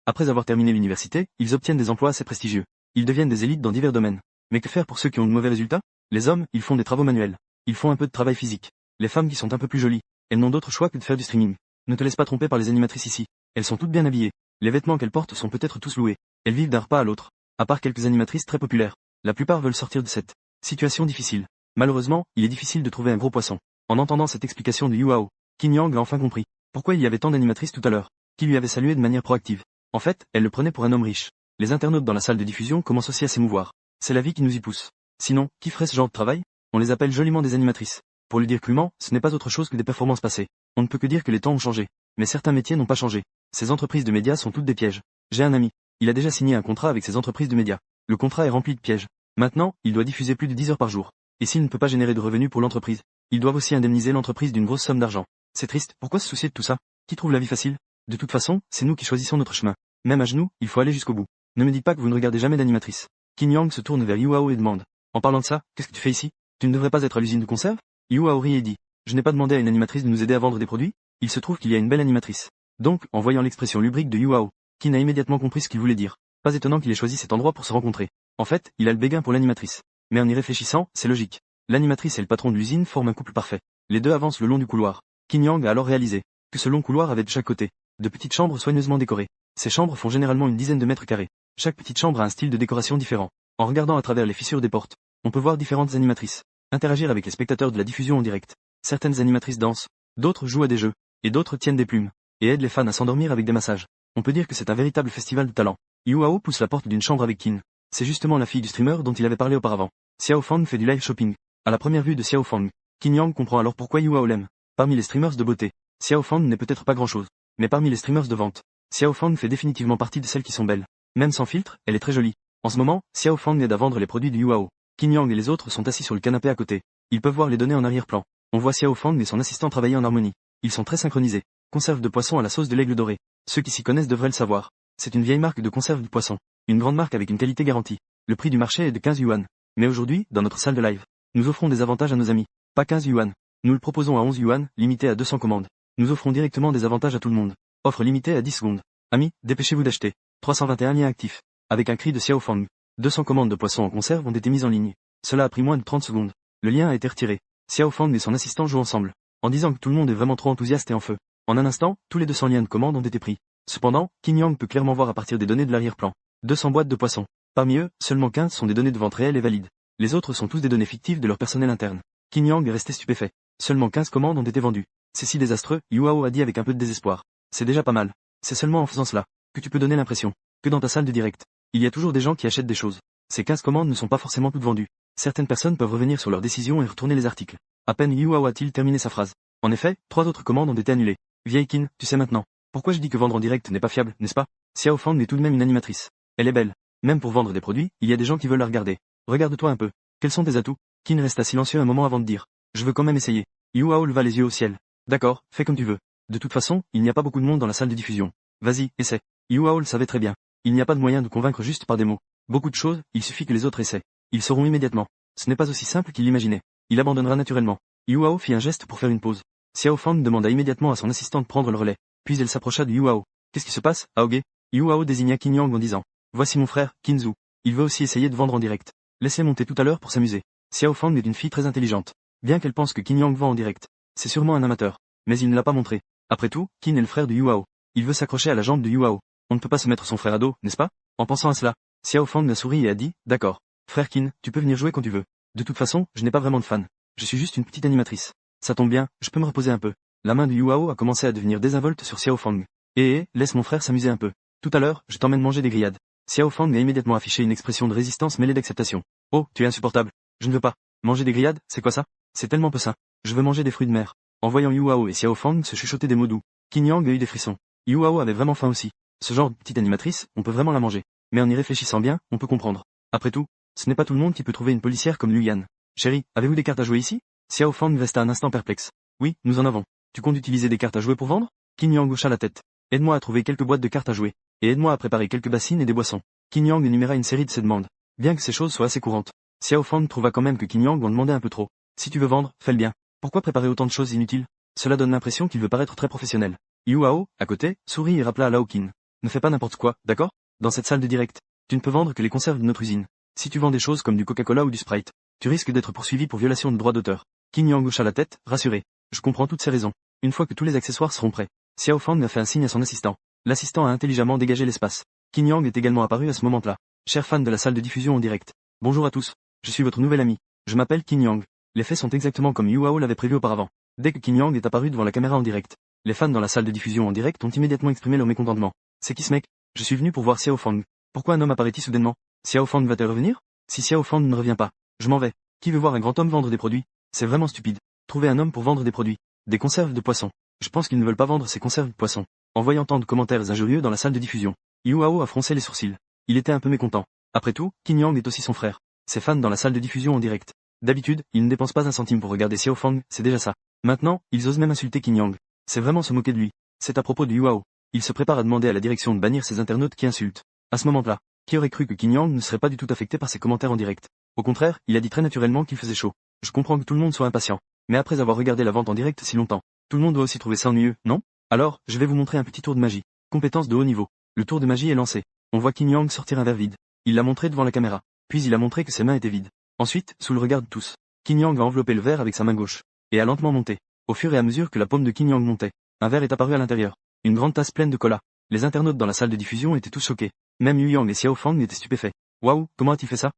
Speaker 1: Après avoir terminé l'université, ils obtiennent des emplois assez prestigieux. Ils deviennent des élites dans divers domaines. Mais que faire pour ceux qui ont de mauvais résultats? Les hommes, ils font des travaux manuels. Ils font un peu de travail physique. Les femmes qui sont un peu plus jolies, elles n'ont d'autre choix que de faire du streaming. Ne te laisse pas tromper par les animatrices ici. Elles sont toutes bien habillées. Les vêtements qu'elles portent sont peut-être tous loués. Elles vivent d'un repas à l'autre. À part quelques animatrices très populaires, la plupart veulent sortir de cette situation difficile. Malheureusement, il est difficile de trouver un gros poisson. En entendant cette explication de Yuhao, Qin Yang a enfin compris. Pourquoi il y avait tant d'animatrices tout à l'heure, qui lui avaient salué de manière proactive. En fait, elles le prenaient pour un homme riche. Les internautes dans la salle de diffusion commencent aussi à s'émouvoir. C'est la vie qui nous y pousse. Sinon, qui ferait ce genre de travail? On les appelle joliment des animatrices. Pour le dire crûment, ce n'est pas autre chose que des performances passées. On ne peut que dire que les temps ont changé. Mais certains métiers n'ont pas changé. Ces entreprises de médias sont toutes des pièges. J'ai un ami. Il a déjà signé un contrat avec ces entreprises de médias. Le contrat est rempli de pièges. Maintenant, il doit diffuser plus de 10 heures par jour. Et s'il ne peut pas générer de revenus pour l'entreprise, ils doivent aussi indemniser l'entreprise d'une grosse somme d'argent. C'est triste, pourquoi se soucier de tout ça? Qui trouve la vie facile? De toute façon, c'est nous qui choisissons notre chemin. Même à genoux, il faut aller jusqu'au bout. Ne me dites pas que vous ne regardez jamais d'animatrice. Qin Yang se tourne vers Yuhao et demande. En parlant de ça, qu'est-ce que tu fais ici? Tu ne devrais pas être à l'usine de conserve? Yuhao rit et dit. Je n'ai pas demandé à une animatrice de nous aider à vendre des produits. Il se trouve qu'il y a une belle animatrice. Donc, en voyant l'expression lubrique de Yuhao, Qin a immédiatement compris ce qu'il voulait dire. Pas étonnant qu'il ait choisi cet endroit pour se rencontrer. En fait, il a le béguin pour l'animatrice. Mais en y réfléchissant, c'est logique. L'animatrice et le patron de l'usine forment un couple parfait. Les deux avancent le long du couloir. Qin Yang a alors réalisé que ce long couloir avait de chaque côté de petites chambres soigneusement décorées. Ces chambres font généralement une dizaine de mètres carrés. Chaque petite chambre a un style de décoration différent. En regardant à travers les fissures des portes, on peut voir différentes animatrices interagir avec les spectateurs de la diffusion en direct. Certaines animatrices dansent, d'autres jouent à des jeux, et d'autres tiennent des plumes, et aident les fans à s'endormir avec des massages. On peut dire que c'est un véritable festival de talent. Yuhao pousse la porte d'une chambre avec Qin. C'est justement la fille du streamer dont il avait parlé auparavant. Xiao Fang fait du live shopping. À la première vue de Xiao Fang, Qin Yang comprend alors pourquoi Yuhao l'aime. Parmi les streamers de beauté, Xiao Fang n'est peut-être pas grand-chose, mais parmi les streamers de vente, Xiao Fang fait définitivement partie de celles qui sont belles. Même sans filtre, elle est très jolie. En ce moment, Xiao Fang aide à vendre les produits de Yuhao. Qin Yang et les autres sont assis sur le canapé à côté. Ils peuvent voir les données en arrière-plan. On voit Xiao Fang et son assistant travailler en harmonie. Ils sont très synchronisés. Conserve de poisson à la sauce de l'aigle doré. Ceux qui s'y connaissent devraient le savoir. C'est une vieille marque de conserve de poisson. Une grande marque avec une qualité garantie. Le prix du marché est de 15 yuan. Mais aujourd'hui, dans notre salle de live, nous offrons des avantages à nos amis. Pas 15 yuan. Nous le proposons à 11 yuan, limité à 200 commandes. Nous offrons directement des avantages à tout le monde. Offre limitée à 10 secondes. Amis, dépêchez-vous d'acheter. 321 liens actifs. Avec un cri de Xiao Fang. 200 commandes de poissons en conserve ont été mises en ligne. Cela a pris moins de 30 secondes. Le lien a été retiré. Xiao Fang et son assistant jouent ensemble, en disant que tout le monde est vraiment trop enthousiaste et en feu. En un instant, tous les 200 liens de commande ont été pris. Cependant, Qin Yang peut clairement voir à partir des données de l'arrière-plan. 200 boîtes de poissons. Parmi eux, seulement 15 sont des données de vente réelles et valides. Les autres sont tous des données fictives de leur personnel interne. Qin Yang est resté stupéfait. Seulement 15 commandes ont été vendues. C'est si désastreux, Yuhao a dit avec un peu de désespoir. C'est déjà pas mal. C'est seulement en faisant cela que tu peux donner l'impression que dans ta salle de direct, Il y a toujours des gens qui achètent des choses. Ces 15 commandes ne sont pas forcément toutes vendues. Certaines personnes peuvent revenir sur leur décision et retourner les articles. À peine Yuhao a-t-il terminé sa phrase. En effet, 3 autres commandes ont été annulées. Vieille Qin, tu sais maintenant. Pourquoi je dis que vendre en direct n'est pas fiable, n'est-ce pas? Xiao Fang est tout de même une animatrice. Elle est belle. Même pour vendre des produits, il y a des gens qui veulent la regarder. Regarde-toi un peu. Quels sont tes atouts? Qin resta silencieux un moment avant de dire. Je veux quand même essayer. Yuhao leva les yeux au ciel. D'accord, fais comme tu veux. De toute façon, il n'y a pas beaucoup de monde dans la salle de diffusion. Vas-y, essaie. Yuhao le savait très bien. Il n'y a pas de moyen de convaincre juste par des mots. Beaucoup de choses, il suffit que les autres essaient. Ils sauront immédiatement. Ce n'est pas aussi simple qu'il l'imaginait. Il abandonnera naturellement. Yuhao fit un geste pour faire une pause. Xiao Fang demanda immédiatement à son assistant de prendre le relais. Puis elle s'approcha de Yuhao. Qu'est-ce qui se passe, Aoge? Yuhao désigna Qin Yang en disant. Voici mon frère, Qinzu. Il veut aussi essayer de vendre en direct. Laisse-les monter tout à l'heure pour s'amuser. Xiao Fang est une fille très intelligente. Bien qu'elle pense que Qin Yang vend en direct. C'est sûrement un amateur. Mais il ne l'a pas montré. Après tout, Qin est le frère de Yuhao. Il veut s'accrocher à la jambe de Yuhao. On ne peut pas se mettre son frère à dos, n'est-ce pas? En pensant à cela, Xiao Fang a souri et a dit, d'accord. Frère Qin, tu peux venir jouer quand tu veux. De toute façon, je n'ai pas vraiment de fan. Je suis juste une petite animatrice. Ça tombe bien, je peux me reposer un peu. La main de Yuhao a commencé à devenir désinvolte sur Xiao Fang. Laisse mon frère s'amuser un peu. Tout à l'heure, je t'emmène manger des grillades. Xiao Fang a immédiatement affiché une expression de résistance mêlée d'acceptation. Oh, tu es insupportable. Je ne veux pas. Manger des grillades, c'est quoi ça? C'est tellement peu sain. Je veux manger des fruits de mer. En voyant Yuhao et Xiao Fang se chuchoter des mots doux, Qin Yang a eu des frissons. Yuhao avait vraiment faim aussi. Ce genre de petite animatrice, on peut vraiment la manger. Mais en y réfléchissant bien, on peut comprendre. Après tout, ce n'est pas tout le monde qui peut trouver une policière comme Liu Yan. Chérie, avez-vous des cartes à jouer ici? Xiao Fang resta un instant perplexe. Oui, nous en avons. Tu comptes utiliser des cartes à jouer pour vendre? Qin Yang hocha la tête. Aide-moi à trouver quelques boîtes de cartes à jouer. Et aide-moi à préparer quelques bassines et des boissons. Qin Yang énuméra une série de ses demandes. Bien que ces choses soient assez courantes. Xiao Fang trouva quand même que Qin Yang en demandait un peu trop. Si tu veux vendre, fais-le bien. Pourquoi préparer autant de choses inutiles? Cela donne l'impression qu'il veut paraître très professionnel. Yuhao, à côté, sourit et rappela à Lao Qin. Ne fais pas n'importe quoi, d'accord? Dans cette salle de direct, tu ne peux vendre que les conserves de notre usine. Si tu vends des choses comme du Coca-Cola ou du Sprite, tu risques d'être poursuivi pour violation de droit d'auteur. Qin Yang hocha la tête, rassuré. Je comprends toutes ces raisons. Une fois que tous les accessoires seront prêts, Xiao Fang a fait un signe à son assistant. L'assistant a intelligemment dégagé l'espace. Qin Yang est également apparu à ce moment-là. Chers fans de la salle de diffusion en direct. Bonjour à tous. Je suis votre nouvel ami. Je m'appelle Qin Yang. Les faits sont exactement comme Yuhao l'avait prévu auparavant. Dès que Qin Yang est apparu devant la caméra en direct, les fans dans la salle de diffusion en direct ont immédiatement exprimé leur mécontentement. C'est qui ce mec? Je suis venu pour voir Xiao Fang. Pourquoi un homme apparaît-il soudainement? Xiao Fang va-t-elle revenir? Si Xiao Fang ne revient pas, je m'en vais. Qui veut voir un grand homme vendre des produits? C'est vraiment stupide. Trouver un homme pour vendre des produits. Des conserves de poisson. Je pense qu'ils ne veulent pas vendre ces conserves de poisson. En voyant tant de commentaires injurieux dans la salle de diffusion, Yuhao a froncé les sourcils. Il était un peu mécontent. Après tout, Qin Yang est aussi son frère. Ses fans dans la salle de diffusion en direct. D'habitude, ils ne dépensent pas un centime pour regarder Xiao Fang, c'est déjà ça. Maintenant, ils osent même insulter Qin Yang. C'est vraiment se moquer de lui. C'est à propos de Yuhao. Il se prépare à demander à la direction de bannir ces internautes qui insultent. À ce moment-là, qui aurait cru que Qin Yang ne serait pas du tout affecté par ces commentaires en direct? Au contraire, il a dit très naturellement qu'il faisait chaud. Je comprends que tout le monde soit impatient. Mais après avoir regardé la vente en direct si longtemps, tout le monde doit aussi trouver ça ennuyeux, non? Alors, je vais vous montrer un petit tour de magie. Compétence de haut niveau. Le tour de magie est lancé. On voit Qin Yang sortir un verre vide. Il l'a montré devant la caméra. Puis il a montré que ses mains étaient vides. Ensuite, sous le regard de tous, Qin Yang a enveloppé le verre avec sa main gauche. Et a lentement monté. Au fur et à mesure que la paume de Qin Yang montait, un verre est apparu à l'intérieur. Une grande tasse pleine de cola. Les internautes dans la salle de diffusion étaient tous choqués. Même Yu Yang et Xiao Fang étaient stupéfaits. Waouh, comment a-t-il fait ça?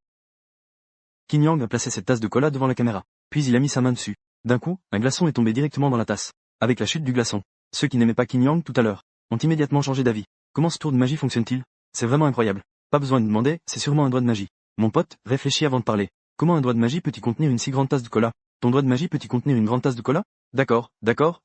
Speaker 1: Qin Yang a placé cette tasse de cola devant la caméra. Puis il a mis sa main dessus. D'un coup, un glaçon est tombé directement dans la tasse. Avec la chute du glaçon, ceux qui n'aimaient pas Qin Yang tout à l'heure ont immédiatement changé d'avis. Comment ce tour de magie fonctionne-t-il? C'est vraiment incroyable. Pas besoin de demander, c'est sûrement un doigt de magie. Mon pote, réfléchis avant de parler. Comment un doigt de magie peut-il contenir une si grande tasse de cola? Ton doigt de magie peut-il contenir une grande tasse de cola? D'accord,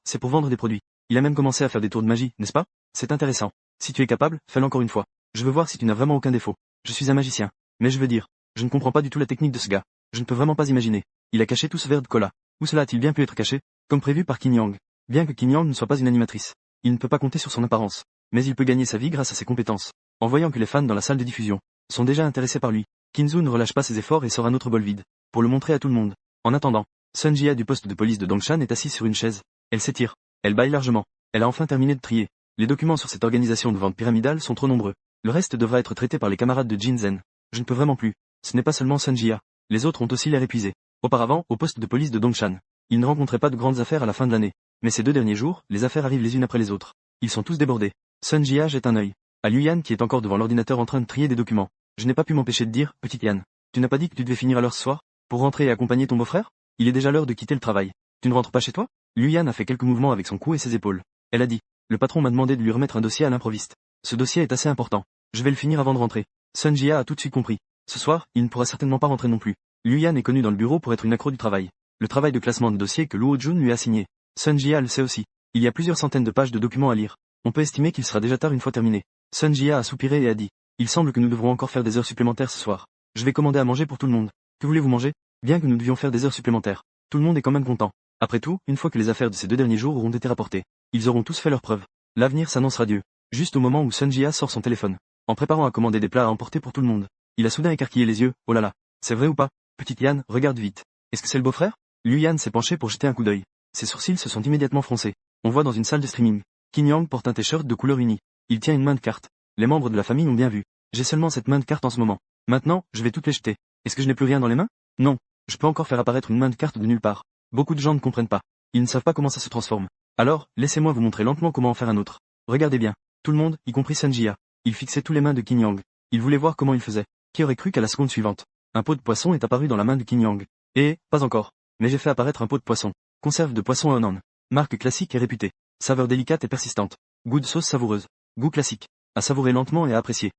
Speaker 1: c'est pour vendre des produits. Il a même commencé à faire des tours de magie, n'est-ce pas? C'est intéressant. Si tu es capable, fais-le encore une fois. Je veux voir si tu n'as vraiment aucun défaut. Je suis un magicien. Mais je veux dire, je ne comprends pas du tout la technique de ce gars. Je ne peux vraiment pas imaginer. Il a caché tout ce verre de cola. Où cela a-t-il bien pu être caché? Comme prévu par Qin Yang. Bien que Qin Yang ne soit pas une animatrice, il ne peut pas compter sur son apparence. Mais il peut gagner sa vie grâce à ses compétences. En voyant que les fans dans la salle de diffusion sont déjà intéressés par lui, Qinzu ne relâche pas ses efforts et sort un autre bol vide, pour le montrer à tout le monde. En attendant, Sun Jia du poste de police de Dongshan est assise sur une chaise. Elle s'étire. Elle bâille largement. Elle a enfin terminé de trier. Les documents sur cette organisation de vente pyramidale sont trop nombreux. Le reste devra être traité par les camarades de Jinzen. Je ne peux vraiment plus. Ce n'est pas seulement Sun Jia. Les autres ont aussi l'air épuisés. Auparavant, au poste de police de Dongshan, ils ne rencontraient pas de grandes affaires à la fin de l'année. Mais ces 2 derniers jours, les affaires arrivent les unes après les autres. Ils sont tous débordés. Sun Jia jette un œil à Liu Yan qui est encore devant l'ordinateur en train de trier des documents. Je n'ai pas pu m'empêcher de dire, petite Yan, tu n'as pas dit que tu devais finir à l'heure ce soir, pour rentrer et accompagner ton beau-frère? Il est déjà l'heure de quitter le travail. Tu ne rentres pas chez toi? Liu Yan a fait quelques mouvements avec son cou et ses épaules. Elle a dit, le patron m'a demandé de lui remettre un dossier à l'improviste. Ce dossier est assez important. Je vais le finir avant de rentrer. Sun Jia a tout de suite compris. Ce soir, il ne pourra certainement pas rentrer non plus. Liu Yan est connu dans le bureau pour être une accro du travail. Le travail de classement de dossier que Luo Jun lui a signé. Sun Jia le sait aussi. Il y a plusieurs centaines de pages de documents à lire. On peut estimer qu'il sera déjà tard une fois terminé. Sun Jia a soupiré et a dit. Il semble que nous devrons encore faire des heures supplémentaires ce soir. Je vais commander à manger pour tout le monde. Que voulez-vous manger? Bien que nous devions faire des heures supplémentaires. Tout le monde est quand même content. Après tout, une fois que les affaires de ces 2 derniers jours auront été rapportées, ils auront tous fait leurs preuves. L'avenir s'annonce radieux. Juste au moment où Sun Jia sort son téléphone. En préparant à commander des plats à emporter pour tout le monde. Il a soudain écarquillé les yeux, oh là là. C'est vrai ou pas? Petite Yan, regarde vite. Est-ce que c'est le beau-frère? Liu Yan s'est penché pour jeter un coup d'œil. Ses sourcils se sont immédiatement froncés. On voit dans une salle de streaming. Qin Yang porte un t-shirt de couleur unie. Il tient une main de carte. Les membres de la famille ont bien vu. J'ai seulement cette main de carte en ce moment. Maintenant, je vais toutes les jeter. Est-ce que je n'ai plus rien dans les mains? Non. Je peux encore faire apparaître une main de carte de nulle part. Beaucoup de gens ne comprennent pas. Ils ne savent pas comment ça se transforme. Alors, laissez-moi vous montrer lentement comment en faire un autre. Regardez bien. Tout le monde, y compris Sun Jia. Il fixait tous les mains de Qin Yang. Il voulait voir comment il faisait. Qui aurait cru qu'à la seconde suivante, un pot de poisson est apparu dans la main de Qin Yang. Et, pas encore. Mais j'ai fait apparaître un pot de poisson. Conserve de poisson Honan. Marque classique et réputée. Saveur délicate et persistante. Goût de sauce savoureuse. Goût classique. À savourer lentement et à apprécier.